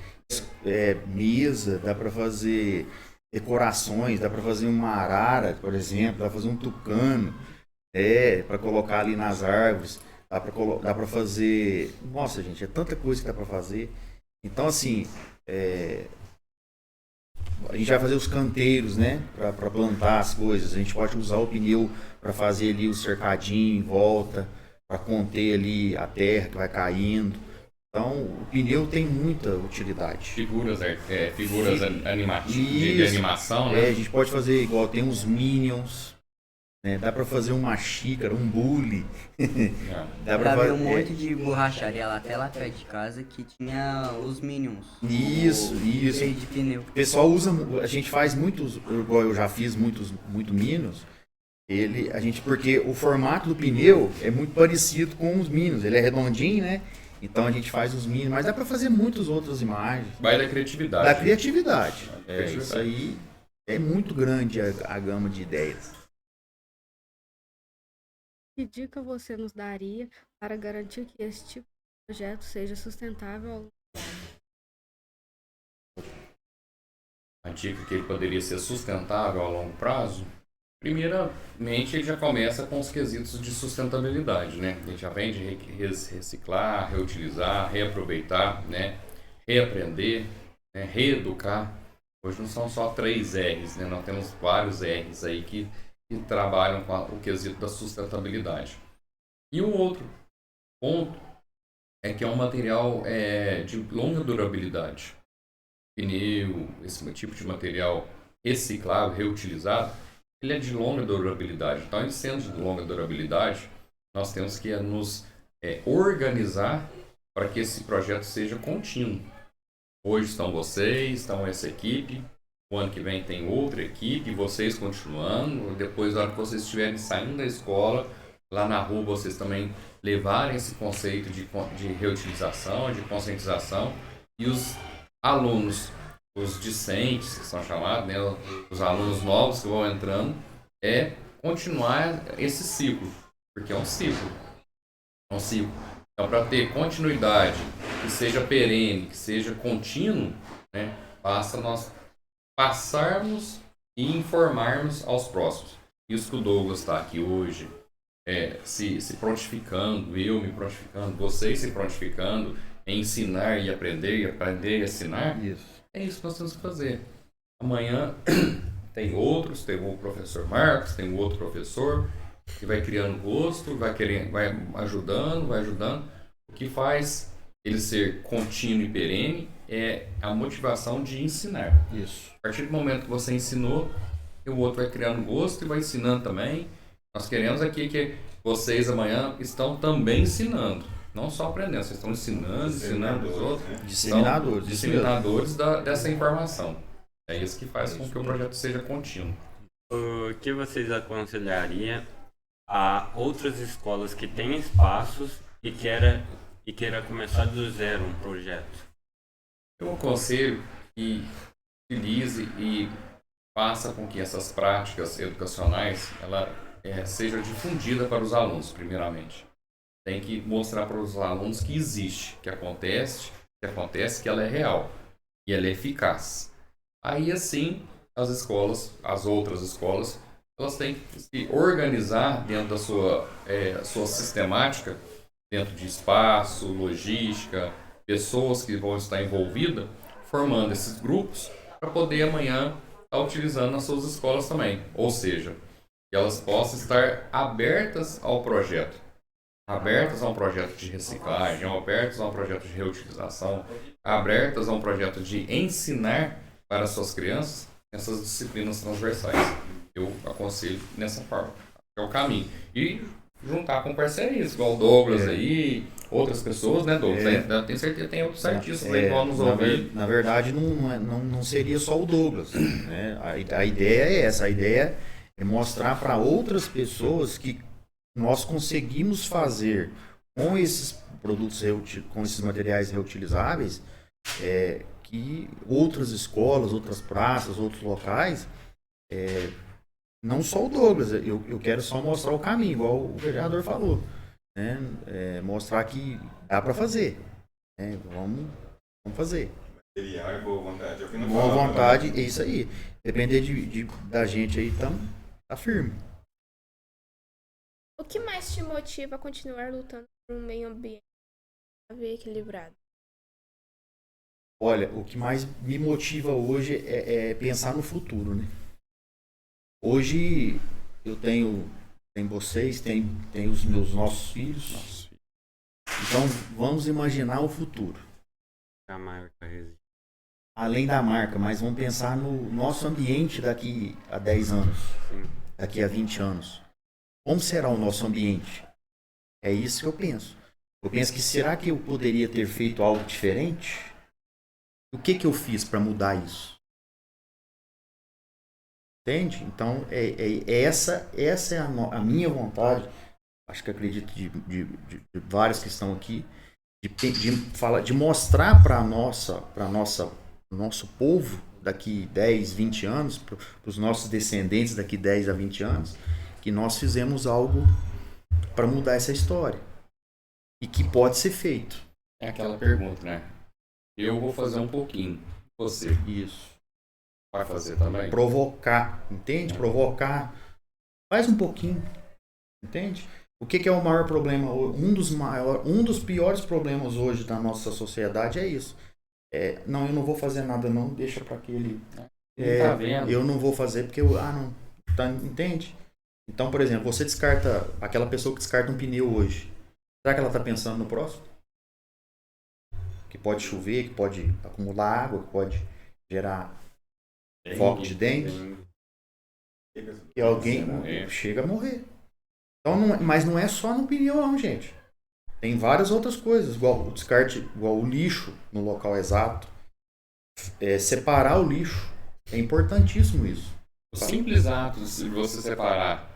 mesa, dá para fazer decorações, dá para fazer uma arara, por exemplo, dá para fazer um tucano, para colocar ali nas árvores, dá para fazer. Nossa, gente, é tanta coisa que dá para fazer. Então, assim, a gente vai fazer os canteiros, né, para plantar as coisas. A gente pode usar o pneu para fazer ali o cercadinho em volta, para conter ali a terra que vai caindo. Então, o pneu tem muita utilidade. Figuras animativas, de animação, né? A gente pode fazer igual, tem uns Minions, né? Dá para fazer uma xícara, um bule. Dá para fazer um monte de borracharia lá perto de casa que tinha os Minions. Isso. Cheio de pneu. O pessoal usa, a gente faz muitos, igual eu já fiz muito Minions. Porque o formato do pneu é muito parecido com os Minions. Ele é redondinho, né? Então a gente faz os mínimos, mas dá para fazer muitas outras imagens. Vai da criatividade. Da criatividade. Isso aí é muito grande a gama de ideias. Que dica você nos daria para garantir que esse tipo de projeto seja sustentável ao longo do prazo? A dica que ele poderia ser sustentável a longo prazo? Primeiramente, ele já começa com os quesitos de sustentabilidade, né? Ele já vem de reciclar, reutilizar, reaproveitar, né? Reaprender, né? Reeducar. Hoje não são só 3 R's, né? Nós temos vários R's aí que trabalham com o quesito da sustentabilidade. E o outro ponto é que é um material de longa durabilidade. Pneu, esse tipo de material reciclável, reutilizado, ele é de longa durabilidade. Então, ele sendo de longa durabilidade, nós temos que nos organizar para que esse projeto seja contínuo. Hoje estão vocês, estão essa equipe, o ano que vem tem outra equipe, vocês continuando, depois, na hora que vocês estiverem saindo da escola, lá na rua vocês também levarem esse conceito de reutilização, de conscientização, e os alunos, os discentes, que são chamados, né, os alunos novos que vão entrando, continuar esse ciclo, porque é um ciclo. Então, para ter continuidade, que seja perene, que seja contínuo, né, basta nós passarmos e informarmos aos próximos. Isso que o Douglas está aqui hoje, se prontificando, eu me prontificando, vocês se prontificando, em ensinar e aprender e ensinar. Isso. É isso que nós temos que fazer. Amanhã, tem outros, tem o professor Marcos, tem o outro professor, que vai criando gosto, vai ajudando. O que faz ele ser contínuo e perene é a motivação de ensinar. Isso. A partir do momento que você ensinou, o outro vai criando gosto e vai ensinando também. Nós queremos aqui que vocês amanhã estão também ensinando. Não só aprendendo, vocês estão ensinando os outros. Né? Disseminadores. Disseminadores dessa informação. É isso que faz com que o projeto seja contínuo. O que vocês aconselhariam a outras escolas que têm espaços e queira começar do zero um projeto? Eu aconselho que utilize e faça com que essas práticas educacionais ela seja difundida para os alunos, primeiramente. Tem que mostrar para os alunos que existe, que acontece, que ela é real e ela é eficaz. Aí assim, as outras escolas, elas têm que se organizar dentro da sua sistemática, dentro de espaço, logística, pessoas que vão estar envolvidas, formando esses grupos para poder amanhã estar utilizando nas suas escolas também. Ou seja, que elas possam estar abertas ao projeto. Abertas a um projeto de reciclagem, abertas a um projeto de reutilização, abertas a um projeto de ensinar para suas crianças essas disciplinas transversais. Eu aconselho nessa forma. É o caminho. E juntar com parcerias, igual o Douglas aí, outras pessoas, né, Douglas? Tenho certeza que tem outros artistas aí que vão nos ouvir. Na verdade, não seria só o Douglas. Né? A ideia é essa. A ideia é mostrar para outras pessoas que nós conseguimos fazer com esses produtos, com esses materiais reutilizáveis, que outras escolas, outras praças, outros locais, não só o Douglas, eu quero só mostrar o caminho, igual o vereador falou, né? Mostrar que dá para fazer, né? Vamos fazer. Material e boa vontade. Boa vontade, é isso aí. Depender da gente aí, tá firme. O que mais te motiva a continuar lutando por um meio ambiente equilibrado? Olha, o que mais me motiva hoje é pensar no futuro, né? Hoje eu tenho vocês, tem os nossos filhos. Então vamos imaginar o futuro. A marca resiste. Além da marca, mas vamos pensar no nosso ambiente daqui a 10 anos, daqui a 20 anos. Como será o nosso ambiente? É isso que eu penso. Eu penso que será que eu poderia ter feito algo diferente? O que eu fiz para mudar isso? Entende? Então, essa é a minha vontade, acho que acredito de vários que estão aqui, de mostrar para o nosso povo daqui 10, 20 anos, para os nossos descendentes daqui 10 a 20 anos, que nós fizemos algo para mudar essa história e que pode ser feito. É aquela pergunta, né? Eu vou fazer um pouquinho, você Isso. vai fazer também? Provocar, entende? Provocar. Faz um pouquinho, entende? O que é o maior problema? Um dos piores problemas hoje da nossa sociedade é isso. Não, eu não vou fazer nada não, deixa para aquele... Tá vendo? Eu não vou fazer porque não. Entende? Então, por exemplo, você descarta, aquela pessoa que descarta um pneu hoje, será que ela está pensando no próximo? Que pode chover, que pode acumular água, que pode gerar foco de dengue. E alguém chega a morrer. Então, mas não é só no pneu não, gente. Tem várias outras coisas, igual o descarte, igual o lixo no local exato. Separar o lixo. É importantíssimo isso. O simples ato de você separar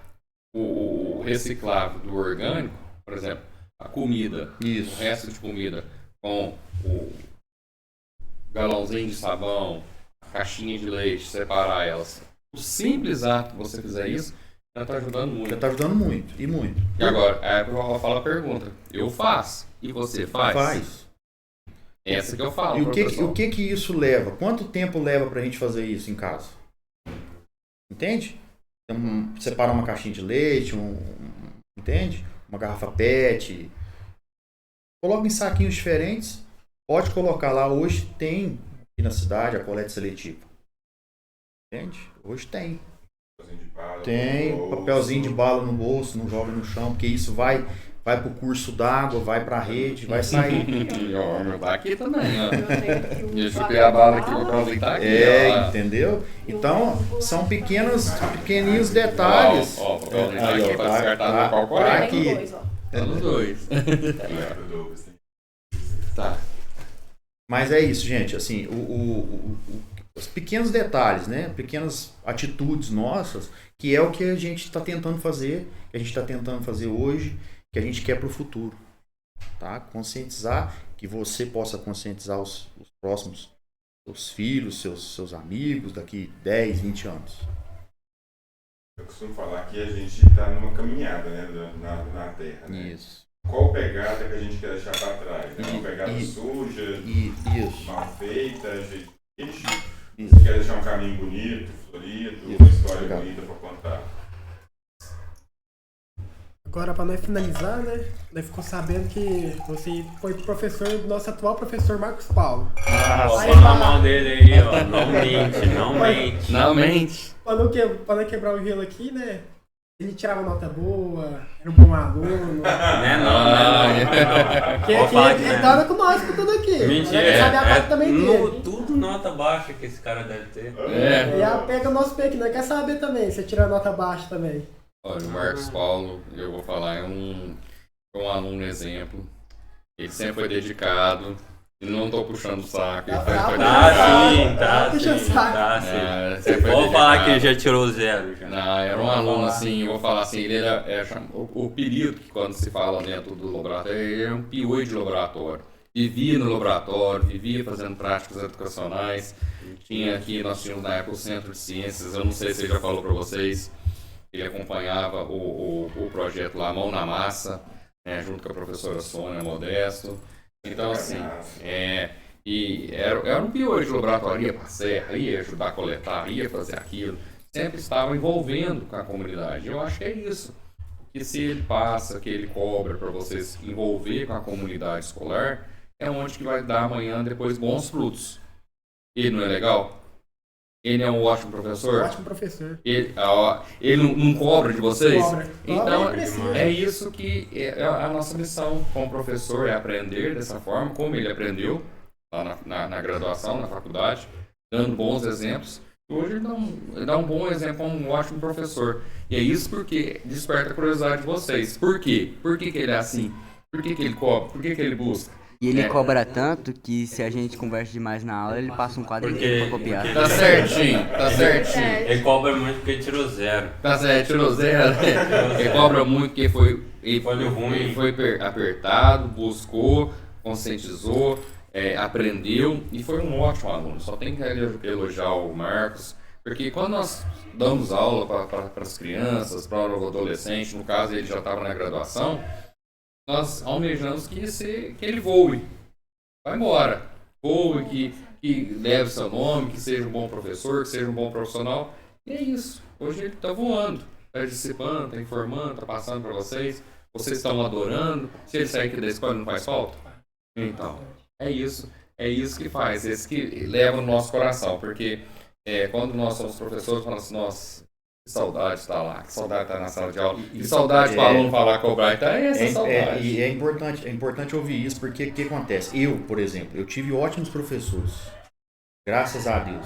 o reciclável do orgânico, por exemplo, a comida, Isso. o resto de comida, com o galãozinho de sabão, a caixinha de leite, separar elas. O simples ato que você fizer isso, já está ajudando muito. Já está ajudando muito, e muito. E agora, eu falo a pergunta, eu faço, e você faz? Faz. Essa que eu falo. E o que isso leva? Quanto tempo leva pra gente fazer isso em casa? Entende? Então, separar uma caixinha de leite, entende? Uma garrafa PET. Coloca em saquinhos diferentes. Pode colocar lá. Hoje tem aqui na cidade a coleta seletiva. Entende? Hoje tem. Papelzinho de bala Tem no bolso. papelzinho de bala no bolso, não joga no chão, porque isso vai pro curso d'água, vai pra rede, vai sair. Ó, meu tá aqui também, ó. Eu tenho aqui um Eu chupei a bala aqui, vou aproveitar aqui, ó. Entendeu? Então, são pequeninhos detalhes. Ó, o papelzinho tá Aí, ó, aqui pra descartar no qual tá correto. aqui. Tem dois, ó. Tá nos dois. Lembra, Douglas, tem. Tá. Mas é isso, gente, assim, os pequenos detalhes, né? Pequenas atitudes nossas, que é o que a gente está tentando fazer, que a gente está tentando fazer hoje, que a gente quer para o futuro, tá? Conscientizar, que você possa conscientizar os próximos, seus filhos, seus amigos, daqui 10, 20 anos. Eu costumo falar que a gente está numa caminhada, né, na Terra, né? Isso. Qual pegada que a gente quer deixar para trás? Né? Uma pegada suja, Isso. mal feita, gente. Isso. Você quer deixar um caminho bonito, florido, uma história Legal. bonita para contar. Agora, para nós finalizar, né? Nós ficou sabendo que você foi professor do nosso atual professor Marcos Paulo. Ó, Aí, fala na fala- mão dele aí, ó. Não mente, não mente. Não mente. Para não quebrar o gelo aqui, né? Ele tirava nota boa, era um bom aluno. Né, não. Que Vou falar que ele né. tava conosco tudo aqui. Mentira, Ele sabe a parte também dele. tudo nota baixa que esse cara deve ter. É. E a pega o nosso pé aqui, nós quer saber também, se tira nota baixa também. Olha, o Marcos Paulo, eu vou falar, é um aluno exemplo. Ele sempre foi dedicado. E não tô puxando o saco. Ele sempre foi Tá dedicado. sim, tá Puxa sim, saco. tá sim. É, sempre foi Vou falar que dedicado. ele já tirou zero. Já. Não, era um aluno assim, eu vou falar assim, ele era o período que quando se fala dentro do laboratório, ele era um piolho de laboratório. Vivia no laboratório, vivia fazendo práticas educacionais. Nós tínhamos na época o Centro de Ciências, eu não sei se ele já falou para vocês, ele acompanhava o projeto lá, Mão na Massa, né, junto com a professora Sônia Modesto. Então assim, e era um piolho de laboratório, ia para a serra, ia ajudar a coletar, ia fazer aquilo. Sempre estava envolvendo com a comunidade. Eu acho que é isso. Que se ele passa, que ele cobra para vocês envolver com a comunidade escolar, é onde que vai dar amanhã depois bons frutos. Ele não é legal? Ele é um ótimo professor? Ótimo professor. Ele não cobra de vocês? Cobra. Então, Cobra e precisa. é isso que é a nossa missão como professor, é aprender dessa forma, como ele aprendeu lá na graduação, na faculdade, dando bons exemplos. Hoje ele dá um bom exemplo como um ótimo professor. E é isso porque desperta a curiosidade de vocês. Por quê? Por que ele é assim? Por que ele cobra? Por que ele busca? E ele cobra tanto que se a gente conversa demais na aula, ele passa um quadro inteiro pra copiar. Tá certinho, tá certinho. Ele cobra muito porque tirou zero. Tá certo, tirou zero. Ele cobra muito porque ele foi apertado, buscou, conscientizou, aprendeu e foi um ótimo aluno. Só tem que elogiar o Marcos, porque quando nós damos aula para as crianças, para o adolescente, no caso ele já estava na graduação, nós almejamos que ele voe, vai embora, voe, que leve seu nome, que seja um bom professor, que seja um bom profissional. E é isso. Hoje ele está voando, está dissipando, está informando, está passando para vocês. Vocês estão adorando. Se ele sair aqui da escola, não faz falta? Então, é isso que faz, esse que leva no nosso coração, porque quando nós somos professores, falamos assim, nossa, que saudade de estar lá, que saudade de estar na sala de aula, que saudade para o aluno falar cobrar, então é essa saudade. E é importante ouvir isso, porque o que acontece? Eu, por exemplo, eu tive ótimos professores, graças a Deus.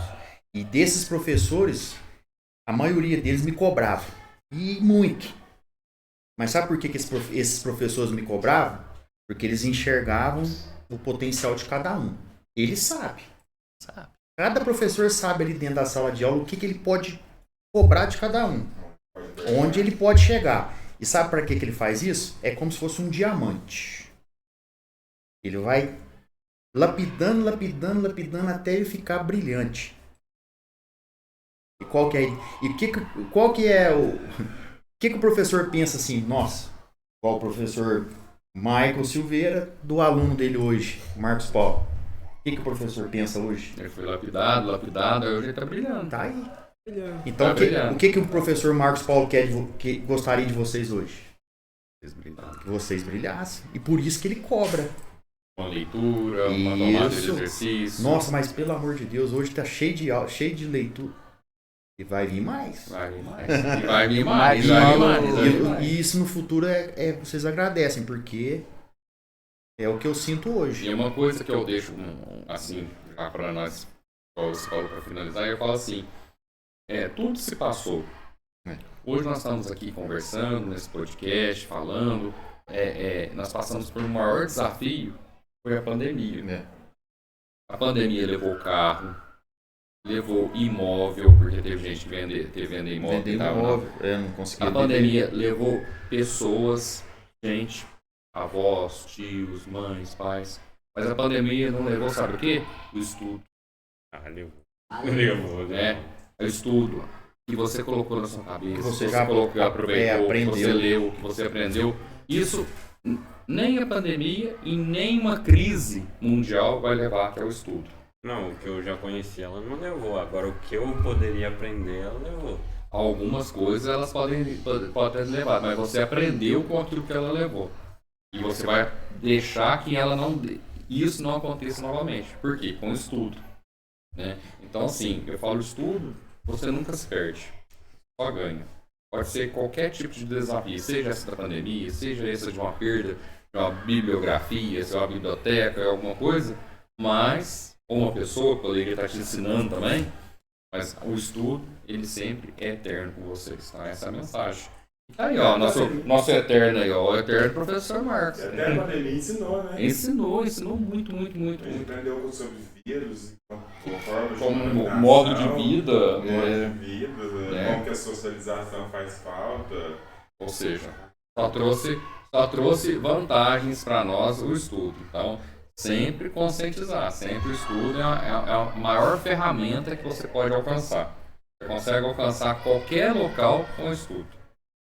E desses professores, a maioria deles me cobrava, e muito. Mas sabe por que esses professores me cobravam? Porque eles enxergavam o potencial de cada um. Eles sabem. Cada professor sabe ali dentro da sala de aula o que ele pode cobrar de cada um. Onde ele pode chegar. E sabe para que ele faz isso? É como se fosse um diamante. Ele vai lapidando até ele ficar brilhante. E qual que é o que o professor pensa assim? Nossa, qual o professor Michael Silveira do aluno dele hoje, Marcos Paulo? O que o professor pensa hoje? Ele foi lapidado, hoje ele está brilhando. Tá aí. Então, Tá o que o professor Marcos Paulo que gostaria de vocês hoje? Que vocês brilhassem. E por isso que ele cobra. Uma leitura, uma tomada de Isso. exercício. Nossa, mas pelo amor de Deus, hoje tá cheio de leitura. E vai vir mais. Vai vir mais. E vai vir mais. Mas E vai vir não- mais. vai vir mais. E isso no futuro vocês agradecem, porque é o que eu sinto hoje. E uma coisa que eu deixo, assim, já para nós, para finalizar, eu falo assim, tudo se passou. Hoje nós estamos aqui conversando nesse podcast, falando, nós passamos por um maior desafio, foi a pandemia. A pandemia levou carro, levou imóvel, porque teve gente que vender imóvel. Vender que tava imóvel, não conseguia. A pandemia levou pessoas, gente, avós, tios, mães, pais. Mas a pandemia não levou, sabe o quê? O estudo. Levou, Né? O estudo que você colocou na sua cabeça, Que você que já aproveitou, aprendeu. que você leu, que você aprendeu. Isso, nem a pandemia e nem uma crise mundial vai levar até o estudo. Não, o que eu já conheci ela não levou. Agora o que eu poderia aprender, ela levou. Algumas coisas elas podem ter levado, mas você aprendeu com aquilo que ela levou. E você vai deixar que isso não aconteça novamente. Por quê? Com o estudo. Né? Então, assim, eu falo estudo, você nunca se perde. Só ganha. Pode ser qualquer tipo de desafio, seja essa da pandemia, seja essa de uma perda de uma bibliografia, se é uma biblioteca, alguma coisa, mas, ou uma pessoa poderia estar te ensinando também, mas o estudo, ele sempre é eterno com vocês, tá? Essa é a mensagem. Tá aí, ó, nosso eterno aí, ó, o eterno professor Marcos. E até a pandemia ensinou, né? Ensinou muito, muito, muito, A gente muito. aprendeu sobre vírus, forma de Como comunicação, modo de vida, modo né? de vida, É. como que a socialização faz falta. Ou seja, só trouxe vantagens para nós o estudo. Então, sempre conscientizar, sempre o estudo é a maior ferramenta que você pode alcançar. Você consegue alcançar qualquer local com o estudo.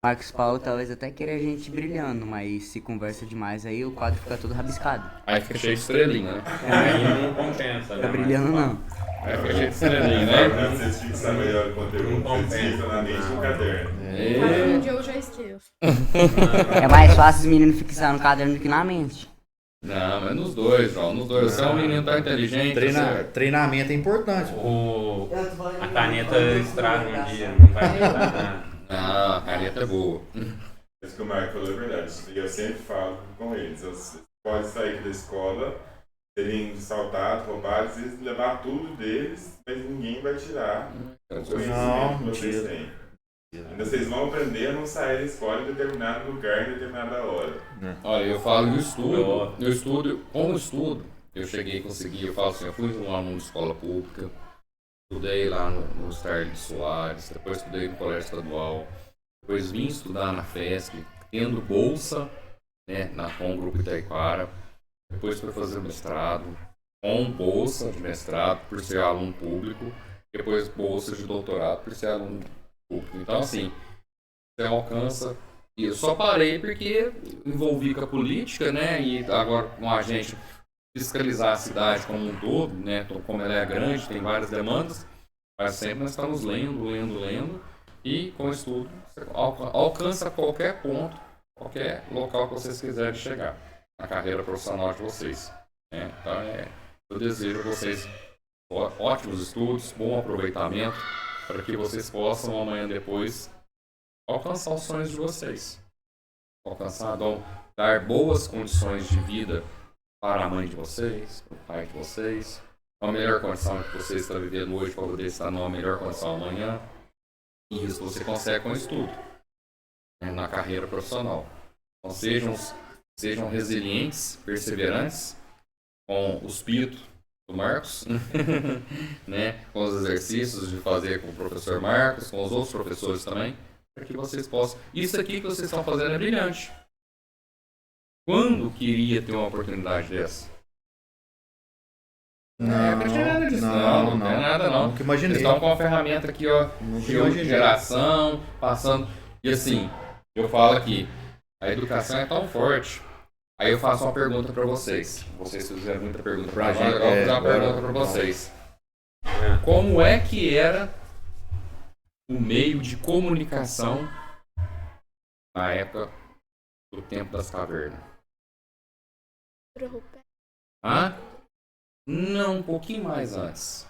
Marcos Paulo talvez até queira a gente brilhando, mas se conversa demais aí o quadro fica todo rabiscado. Aí fica cheio de estrelinha, né? Aí não compensa, né? Tá brilhando não. Aí fica cheio de estrelinha, né? Vocês fixam melhor o conteúdo, vocês fixam na mente no caderno. Mas um dia eu já esqueço. É mais fácil os meninos fixar no caderno do que na mente. Não, mas nos dois, João. Nos dois. Você é um menino tão inteligente. Treinamento é importante. A caneta estraga um dia, não vai adiantar nada. Ah, a caneta é boa. Isso que o Marco falou é verdade. E eu sempre falo com eles. Vocês podem sair da escola, serem assaltados, roubados, e levar tudo deles, mas ninguém vai tirar o conhecimento que vocês mentira. têm. Ainda vocês vão aprender a não sair da escola em determinado lugar, em determinada hora. Olha, eu falo com o estudo, eu cheguei a conseguir, eu falo assim, eu fui um aluno de escola pública, estudei lá no Starling Soares, depois estudei no colégio estadual, depois vim estudar na FESP, tendo bolsa, né, com o grupo Itaiquara, depois fui fazer mestrado, com bolsa de mestrado por ser aluno público, depois bolsa de doutorado por ser aluno público. Então, assim, você alcança. E eu só parei porque envolvi com a política, né? E agora com a gente fiscalizar a cidade como um todo, né? Como ela é grande, tem várias demandas, mas sempre nós estamos lendo, e com o estudo você alcança qualquer ponto, qualquer local que vocês quiserem chegar na carreira profissional de vocês. Né? Então, eu desejo a vocês ótimos estudos, bom aproveitamento, para que vocês possam amanhã depois alcançar os sonhos de vocês. Dar boas condições de vida para a mãe de vocês, para o pai de vocês, a melhor condição que você está vivendo hoje para poder estar numa melhor condição amanhã. E isso você consegue com o estudo, né, na carreira profissional. Então sejam resilientes, perseverantes, com os pitos do Marcos, né, com os exercícios de fazer com o professor Marcos, com os outros professores também, para que vocês possam. Isso aqui que vocês estão fazendo é brilhante. Quando queria ter uma oportunidade dessa? Não, tem nada disso, não tem nada não. Nunca imaginei. Vocês estão com uma ferramenta aqui, ó, Nunca de imaginei. geração, passando. E assim, eu falo aqui, a educação é tão forte. Aí eu faço uma pergunta para vocês. Vocês fizeram muita pergunta para Pra nós, gente, agora eu vou fazer uma pergunta para vocês. Como é que era o meio de comunicação na época do tempo das cavernas? Hã? Não, um pouquinho mais antes.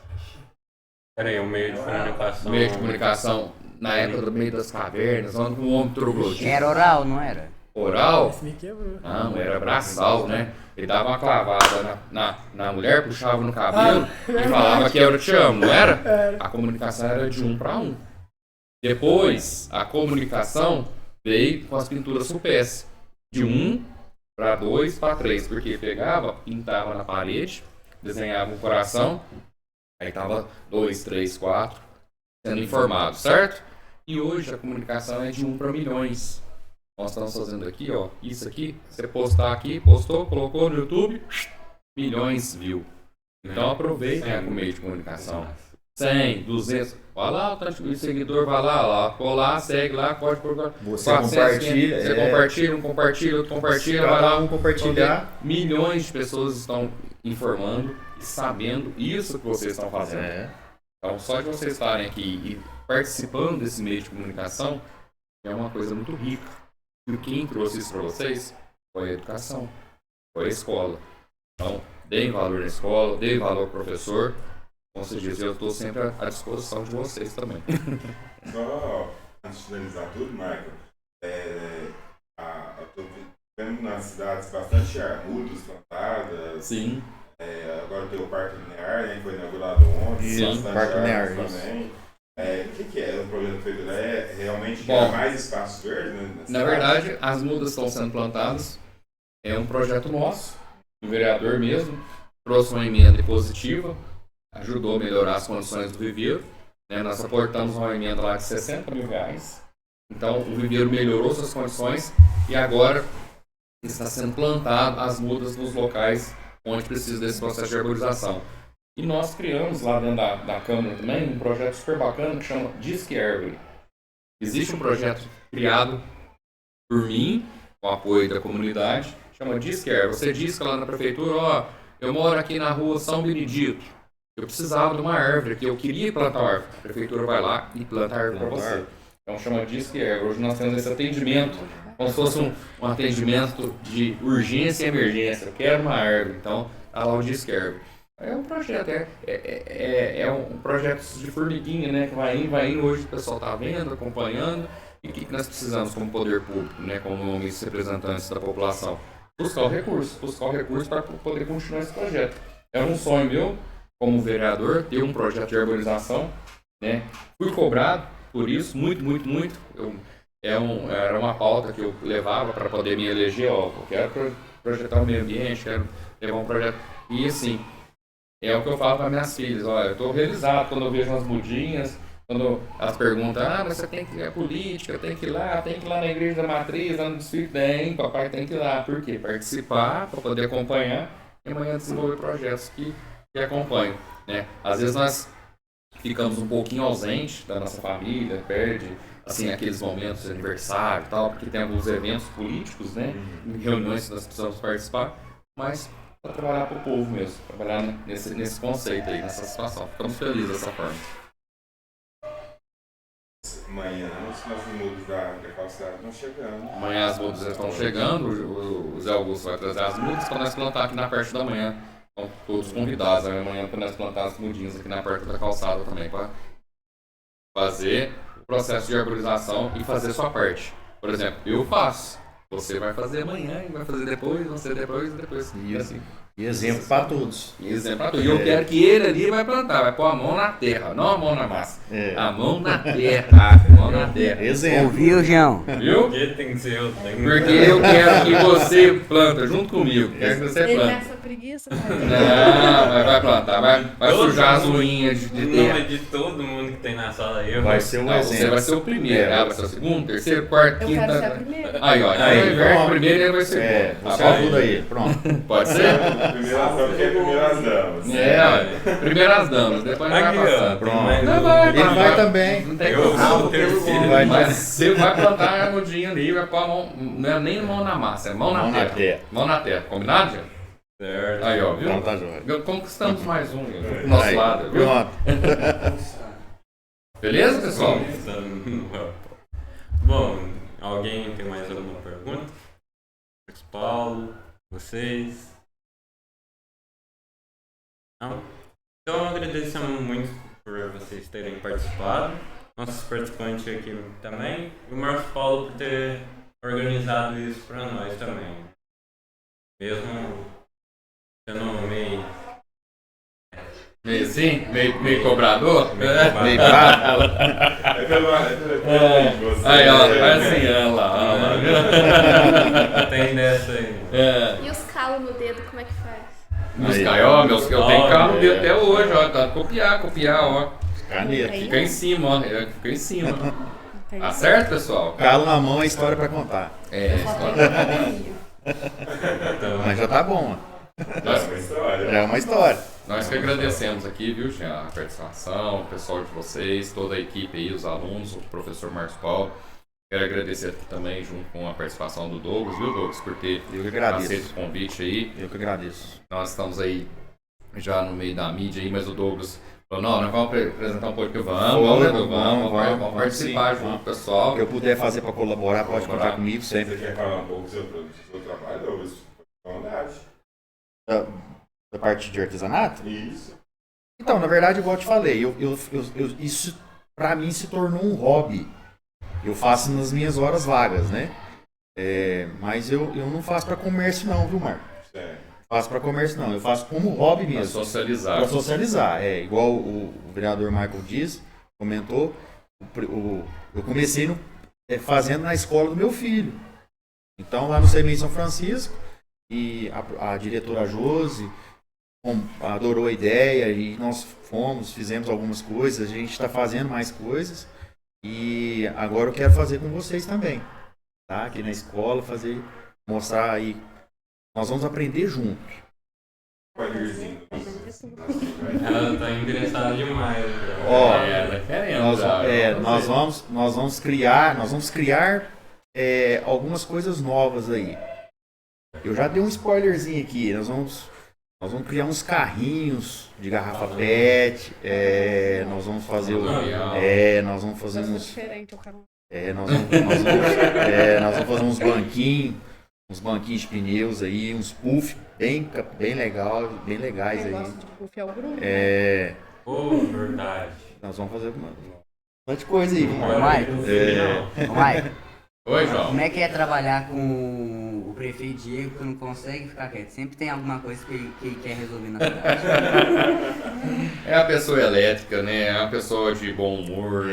Peraí, o meio de comunicação. Meio de comunicação na época do meio das cavernas, onde o homem troglodita. Era oral, não era? Oral? Esse me quebrou. Não, era braçal, né? Ele dava uma clavada na mulher, puxava no cabelo e falava que eu te amo, não era? A comunicação era de 1 para 1. Depois, a comunicação veio com as pinturas rupestres. De 1 para 2 para 3, porque pegava, pintava na parede, desenhava um coração, aí tava 2, 3, 4 sendo informado, certo? E hoje a comunicação é de 1 para milhões. Nós estamos fazendo aqui, ó, isso aqui, você postar aqui, postou, colocou no YouTube, milhões viu. Então aproveitem o meio de comunicação. 100, 200, vai lá, o seguidor vai lá, colar, segue lá, pode procurar. Você compartilha. Você compartilha, um compartilha, outro compartilha, vai lá. Compartilhar. Milhões de pessoas estão informando e sabendo isso que vocês estão fazendo. Então, só de vocês estarem aqui e participando desse meio de comunicação é uma coisa muito rica. E quem trouxe isso para vocês foi a educação, foi a escola. Então, deem valor na escola, deem valor ao professor. Como você diz, eu estou sempre à disposição de vocês também. Só antes de finalizar tudo, Michael, eu estou vendo nas cidades bastante arbudos plantadas. Sim. Agora tem o Parque Linear, né, que foi inaugurado ontem. Sim, Parque Linear também. O que é o projeto da prefeitura? É realmente criar mais espaços verdes? Né, na verdade, as mudas estão sendo plantadas. É um projeto nosso, o vereador mesmo trouxe uma emenda positiva, ajudou a melhorar as condições do viveiro. Né? Nós aportamos uma emenda lá de R$60 mil. Então, o viveiro melhorou suas condições e agora está sendo plantado as mudas nos locais onde precisa desse processo de arborização. E nós criamos lá dentro da Câmara também um projeto super bacana que chama Disque Árvore. Existe um projeto criado por mim, com o apoio da comunidade, chama Disque Árvore. Você disca lá na prefeitura, ó, eu moro aqui na rua São Benedito, eu precisava de uma árvore aqui, eu queria plantar uma árvore. A prefeitura vai lá e planta a árvore para você. Então chama Disque Árvore. Hoje nós temos esse atendimento, como se fosse um atendimento de urgência e emergência. Eu quero uma árvore, então tá lá o Disque Árvore. É um projeto, é um projeto de formiguinha, né? Que vai indo, hoje o pessoal está vendo, acompanhando. E o que nós precisamos como poder público, né? Como homens representantes da população? Buscar o recurso para poder continuar esse projeto. É um sonho meu, como vereador, ter um projeto de arborização, né? Fui cobrado por isso, muito. Era uma pauta que eu levava para poder me eleger, ó, eu quero projetar o meio ambiente, quero levar um projeto. E assim, é o que eu falo para minhas filhas, olha, eu estou realizado quando eu vejo umas mudinhas, quando elas perguntam, mas você tem que ir à política, tem que ir lá na igreja da matriz, lá no distrito, tem, papai tem que ir lá. Por quê? Participar, para poder acompanhar e amanhã desenvolver projetos que acompanham, né? Às vezes nós ficamos um pouquinho ausentes da nossa família, perde assim, aqueles momentos de aniversário e tal, porque tem alguns eventos políticos, né? Reuniões que nós precisamos participar, mas para trabalhar para o povo mesmo, trabalhar nesse conceito aí, nessa situação. Ficamos felizes dessa forma. Amanhã os mudos da calçada estão chegando. Amanhã as mudas estão chegando, o Zé Augusto vai trazer as mudas para nós plantar aqui na parte da manhã. Estão todos convidados amanhã para nós plantar as mudinhas aqui na parte da calçada também, para fazer o processo de arborização e fazer sua parte. Por exemplo, eu faço. Você vai fazer amanhã, vai fazer depois, você depois. E assim. E exemplo para todos. E eu quero que ele ali vai plantar, vai pôr a mão na terra, não a mão na massa. A mão na terra, Exemplo. Ouviu, João? Viu? Porque tem que ser eu, Porque eu quero que você planta junto comigo. Quero que você Ele planta. essa preguiça, Não, vai plantar, vai sujar as unhas de O terra. nome de todo mundo que tem na sala aí. Vai ser um Não, você exemplo. vai ser o primeiro, vai ser o segundo, terceiro, quarto, Eu quinto. quero ser a primeira. Aí, ó, Aí, ao invés do pronto. primeiro ele vai ser bom. Você Tá bom? ajuda aí. Pronto. Pode ser? Primeiras damas, porque é primeiras damas. Olha, primeiras damas, depois vai Aqui, ó. passando. Pronto. Não, vai, Ele vai também. Não tem Eu como. sou o terceiro. Vai. Mas você vai plantar a mudinha ali, vai pôr a mão, não é nem mão na massa, é mão na Mão na terra. terra. Mão na terra, combinado, Diego? Certo. Aí, ó, viu? Então tá jóia. Conquistamos mais um do nosso Aí, lado, viu? Pronto. Beleza, pessoal? Bom, alguém tem mais alguma pergunta? Marcos Paulo, vocês? Não? Então agradecemos muito por por vocês terem participado, nossos participantes aqui também, e o Marcos Paulo por ter organizado isso para nós também. Mesmo sendo meio Meio meio cobrador? Meio bravo. Aí, ó, faz assim, olha lá. tem dessa aí. É. E os calos no dedo, como é que faz? Meus caió, eu tenho carro dele até hoje, ó. Tá, copiar, ó. Caneta. Fica em cima, ó. Fica em cima. Tá certo, pessoal? Calo na mão é história pra contar. É, história. Mas já tá bom, ó. Já é uma história. Nós que agradecemos aqui, viu, Jean, a participação, o pessoal de vocês, toda a equipe aí, os alunos, o professor Marcos Paulo. Quero agradecer aqui também, junto com a participação do Douglas, viu, Douglas, por ter Eu que agradeço. aceito o convite aí. Eu que agradeço. Nós estamos aí já no meio da mídia aí, mas o Douglas falou, não, nós vamos apresentar um pouquinho. Vamos participar sim, junto com o pessoal. O que eu puder fazer pra colaborar, pode contar comigo sempre. Você quer falar um pouco do seu trabalho, Douglas? Fica à vontade. Da parte de artesanato? Isso. Então, na verdade, igual eu te falei, isso pra mim se tornou um hobby. Eu faço nas minhas horas vagas, né? Mas eu não faço pra comércio não, viu, Marco? Certo. Faço pra comércio não, eu faço como hobby Pra mesmo. socializar. Para socializar, igual o vereador Michael diz, comentou, eu comecei fazendo na escola do meu filho. Então lá no CMI São Francisco, e a diretora Josi adorou a ideia e nós fizemos algumas coisas, a gente está fazendo mais coisas e agora eu quero fazer com vocês também, tá? Aqui na escola, mostrar aí, nós vamos aprender junto. Spoilerzinho. Ela tá interessada demais. Ó, Ela querendo. nós vamos criar algumas coisas novas aí. Eu já dei um spoilerzinho aqui. Nós vamos criar uns carrinhos de garrafa PET. Nós vamos fazer nós vamos fazer uns Diferente, eu quero. nós vamos fazer uns banquinhos de pneus aí, uns puff bem legais aí. Negócio de puff é o grupo. Verdade. Nós vamos fazer bastante coisa aí. Mike, Oi, João. como é que é trabalhar com o prefeito Diego que não consegue ficar quieto? Sempre tem alguma coisa que ele quer resolver na cidade. É a pessoa elétrica, né? É uma pessoa de bom humor,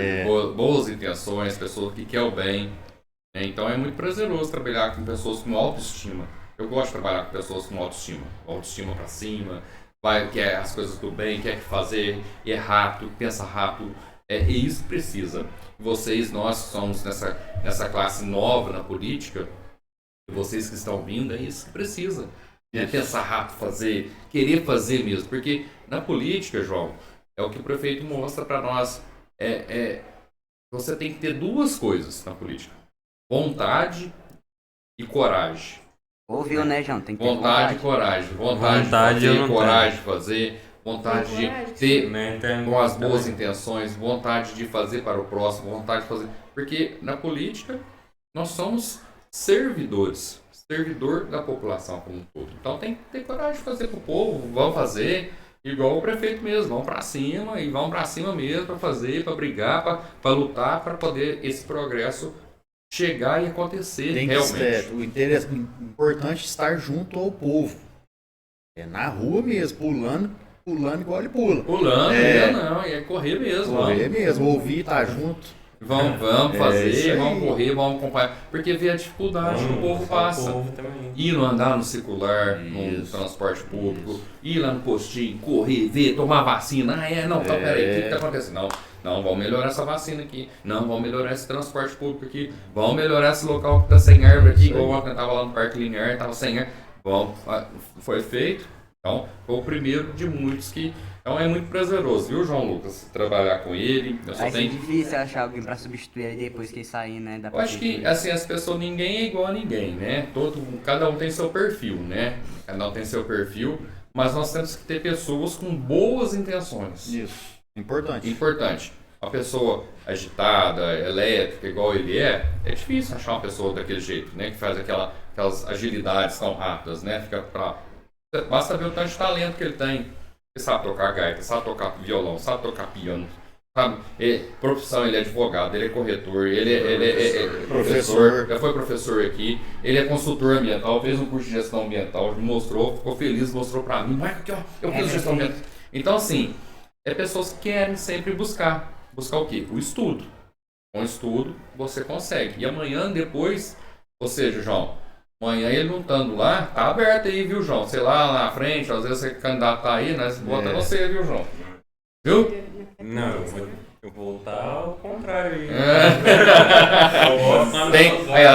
boas intenções, pessoa que quer o bem. Então é muito prazeroso trabalhar com pessoas com autoestima. Eu gosto de trabalhar com pessoas com autoestima pra cima, quer as coisas do bem, quer fazer, e é rápido, pensa rápido. É isso que precisa. Nós somos nessa classe nova na política, e vocês que estão vindo, é isso que precisa. Pensar rápido, querer fazer mesmo. Porque na política, João, é o que o prefeito mostra para nós. Você tem que ter duas coisas na política: vontade e coragem. Ouviu, né, João? Tem que ter Vontade e coragem. Vontade de fazer, coragem de fazer. Vontade de ter com as boas intenções, vontade de fazer para o próximo, vontade de fazer. Porque na política nós somos servidores, servidor da população como um todo. Então tem que ter coragem de fazer para o povo, vamos fazer igual o prefeito mesmo, vamos para cima e vamos para cima mesmo para fazer, para brigar, para lutar, para poder esse progresso chegar e acontecer realmente. O importante é estar junto ao povo. Na rua mesmo, pulando igual ele pula. Pulando, não, é correr mesmo. Correr mesmo, ouvir, estar junto. Vamos fazer, vamos correr, vamos acompanhar. Porque vê a dificuldade que o povo passa. Ir andar no circular, no transporte público, ir lá no postinho, correr, ver, tomar vacina. Peraí, o que está acontecendo? Não, vamos melhorar essa vacina aqui. Não, vamos melhorar esse transporte público aqui. Vamos melhorar esse local que está sem árvore aqui. Igual ontem eu estava lá no Parque Linear, estava sem árvore. Bom, foi feito. Então, foi o primeiro de muitos que... Então, é muito prazeroso, viu, João Lucas? Trabalhar com ele. Vai ser difícil achar alguém pra substituir ele depois que ele sair, né? Eu acho que, assim, as pessoas, ninguém é igual a ninguém, né? Cada um tem seu perfil, né? Cada um tem seu perfil, mas nós temos que ter pessoas com boas intenções. Isso, importante. Importante. Uma pessoa agitada, elétrica, igual ele é difícil achar uma pessoa daquele jeito, né? Que faz aquelas agilidades tão rápidas, né? Basta ver o tanto de talento que ele tem. Ele sabe tocar gaita, sabe tocar violão, sabe tocar piano. Sabe? Profissão, ele é advogado, ele é corretor, ele é professor, já foi professor aqui, ele é consultor ambiental, fez um curso de gestão ambiental, me mostrou, ficou feliz, mostrou pra mim, mas aqui ó, eu fiz gestão ambiental. Então assim, pessoas que querem sempre buscar o quê? O estudo. Com o estudo você consegue. E amanhã depois, ou seja, João, amanhã ele não estando lá, tá aberto aí, viu, João? Sei lá na frente, às vezes você candidatar aí, né? Bota você, viu, João? Viu? Não, eu vou voltar ao contrário aí.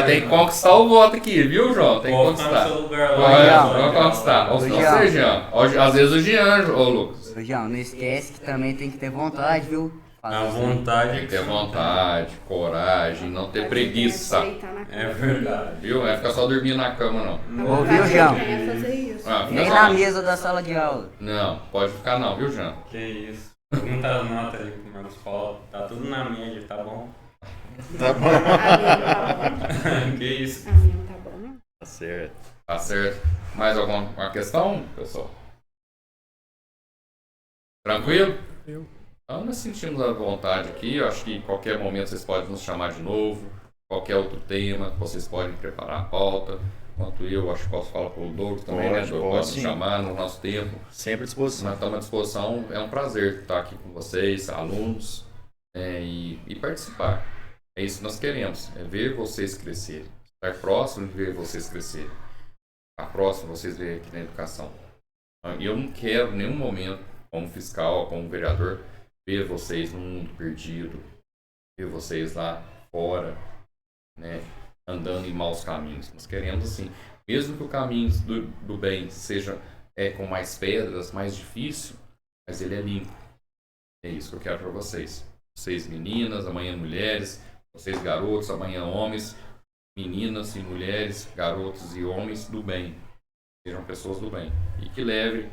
Tem que conquistar o voto aqui, viu, João? Tem que conquistar. Vamos conquistar. Ou seja, às vezes o Jean, ô Lucas. Ô, João, não esquece que também tem que ter vontade, viu? A vontade Tem que ter vontade, coragem, não ter preguiça. é verdade. Viu? Não é ficar só dormindo na cama, não. Ouviu, João? É fazer isso. Nem na mesa da sala de aula. Não, pode ficar não, viu, Jean? Que isso. Muitas notas ali pro Marcos Paulo. Tá tudo na média, tá bom? Tá bom. A minha não tá bom. Que isso. A minha não tá bom, não. Tá certo. Tá certo. Mais alguma questão, pessoal? Tranquilo? Eu. Então nós sentimos a vontade aqui. Eu acho que em qualquer momento vocês podem nos chamar de novo. Qualquer outro tema, vocês podem preparar a pauta. Enquanto eu acho que posso falar com o Douglas também, né? Douglas pode nos chamar no nosso tempo. Sempre à disposição. Nós estamos à disposição. É um prazer estar aqui com vocês, alunos, e participar. É isso que nós queremos, é ver vocês crescerem. Estar próximo de ver vocês crescerem. Estar próximo de vocês verem aqui na educação. E eu não quero em nenhum momento, como fiscal, como vereador, ver vocês num mundo perdido, ver vocês lá fora, né, andando em maus caminhos. Nós queremos assim, mesmo que o caminho do bem seja com mais pedras, mais difícil, mas ele é limpo. É isso que eu quero para vocês. Vocês meninas, amanhã mulheres, vocês garotos, amanhã homens, meninas e mulheres, garotos e homens do bem. Sejam pessoas do bem. E que leve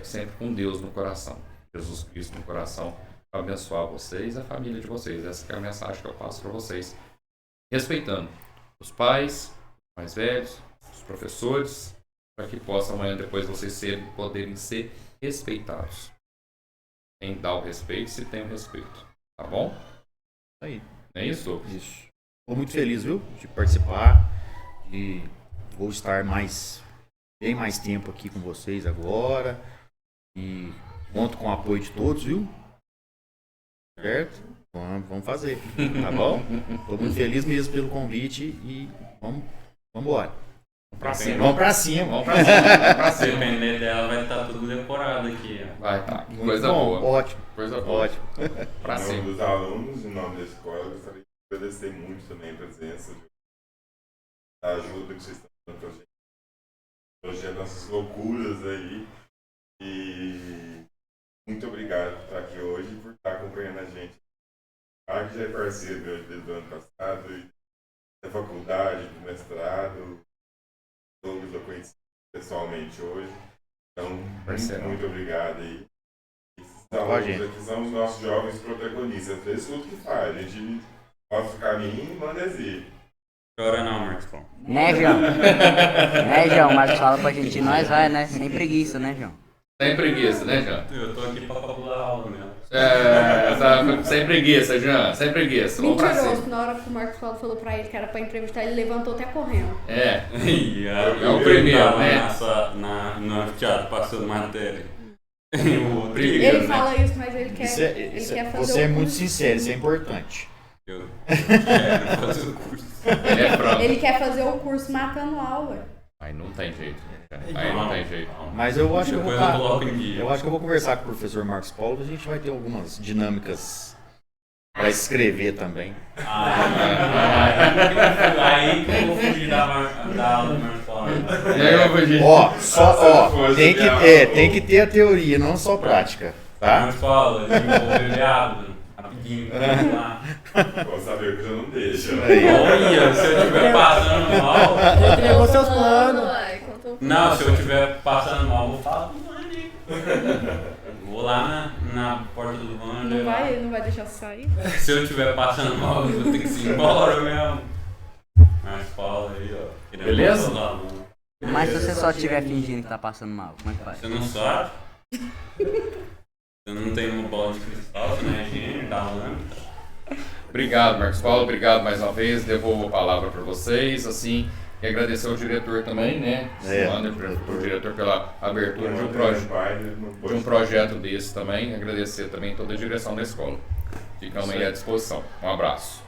sempre com Deus no coração. Jesus Cristo no coração para abençoar vocês e a família de vocês. Essa é a mensagem que eu passo para vocês. Respeitando os pais, os mais velhos, os professores, para que possam amanhã depois vocês poderem ser respeitados. Tem que dar o respeito se tem o respeito. Tá bom? Aí. É isso? Isso. Estou muito feliz, viu? De participar. Vou estar bem mais tempo aqui com vocês agora. E conto com o apoio de todos, viu? Certo? Vamos fazer. Tá bom? Estou muito feliz mesmo pelo convite e vamos embora. Pra cima. Vamos pra cima. Vamos pra cima. Vamos pra Se cima. depender dela, vai estar tudo decorado aqui. Ó. Vai, tá. Muito Coisa bom. boa. Ótimo. Coisa boa. Ótimo. Pra Em nome cima. dos alunos, em nome da escola, eu gostaria de agradecer muito também a presença, a ajuda que vocês estão dando pra gente. Hoje as nossas loucuras aí. E muito obrigado por estar aqui hoje e por estar acompanhando a gente. A que já é parceiro meu desde o ano passado, e da faculdade, do mestrado. Todos eu conheci pessoalmente hoje. Então, muito obrigado aí. Aqui são os nossos jovens protagonistas. Às vezes tudo que faz, a gente mostra o caminho e manda exir. Chora não, Marcos Paulo. Né, João? Né, João? Marcos fala pra gente, nós vai, né? Sem preguiça, né, João? Sem preguiça, né, Jean? Eu tô aqui pra faculdade aula mesmo. Sem preguiça, Jean. Sem preguiça. Vamos pra Mentiroso, cima. na hora que o Marcos Paulo falou pra ele que era pra entrevistar, ele levantou até correndo. É o primeiro, né? No anfiteatro passando matéria. O Primeiro, Ele né? fala isso, mas ele quer, ele quer fazer Você é o muito curso. sincero, isso é importante. Eu quero fazer o curso. Ele é franco. Ele quer fazer o curso matando aula. Aí não tem jeito. Aí não tem jeito. Mas eu acho que Depois eu coloco em dia. eu acho que eu vou conversar com o professor Marcos Paulo, a gente vai ter algumas dinâmicas para escrever também. Aí que eu vou fugir da aula do Marcos Paulo. E aí eu vou dizer. Tem que ter a teoria, não só prática, tá? Marcos Paulo, ele envolveu água, rapidinho, vamos lá. Vou saber que eu já não deixo. Olha, se eu estiver passando mal. Ele entregou seus planos. Não, se eu estiver passando mal, eu vou falar pro Vani. Vou lá na porta do Vani. Não vai deixar sair? Se eu estiver passando mal, eu vou ter que ir embora mesmo. Mas Paulo aí, ó. querendo Beleza? controlar, mano. Mas se você só estiver fingindo que tá passando mal, como é que faz? Você não sabe? Eu não tenho uma bola de cristal, você não é gênio, da lâmpada. Obrigado, Marcos Paulo. Obrigado mais uma vez. Devolvo a palavra para vocês. Assim, e agradecer ao diretor também, né? O diretor pela abertura de um projeto desse também. Agradecer também toda a direção da escola. Ficamos aí à disposição. Um abraço.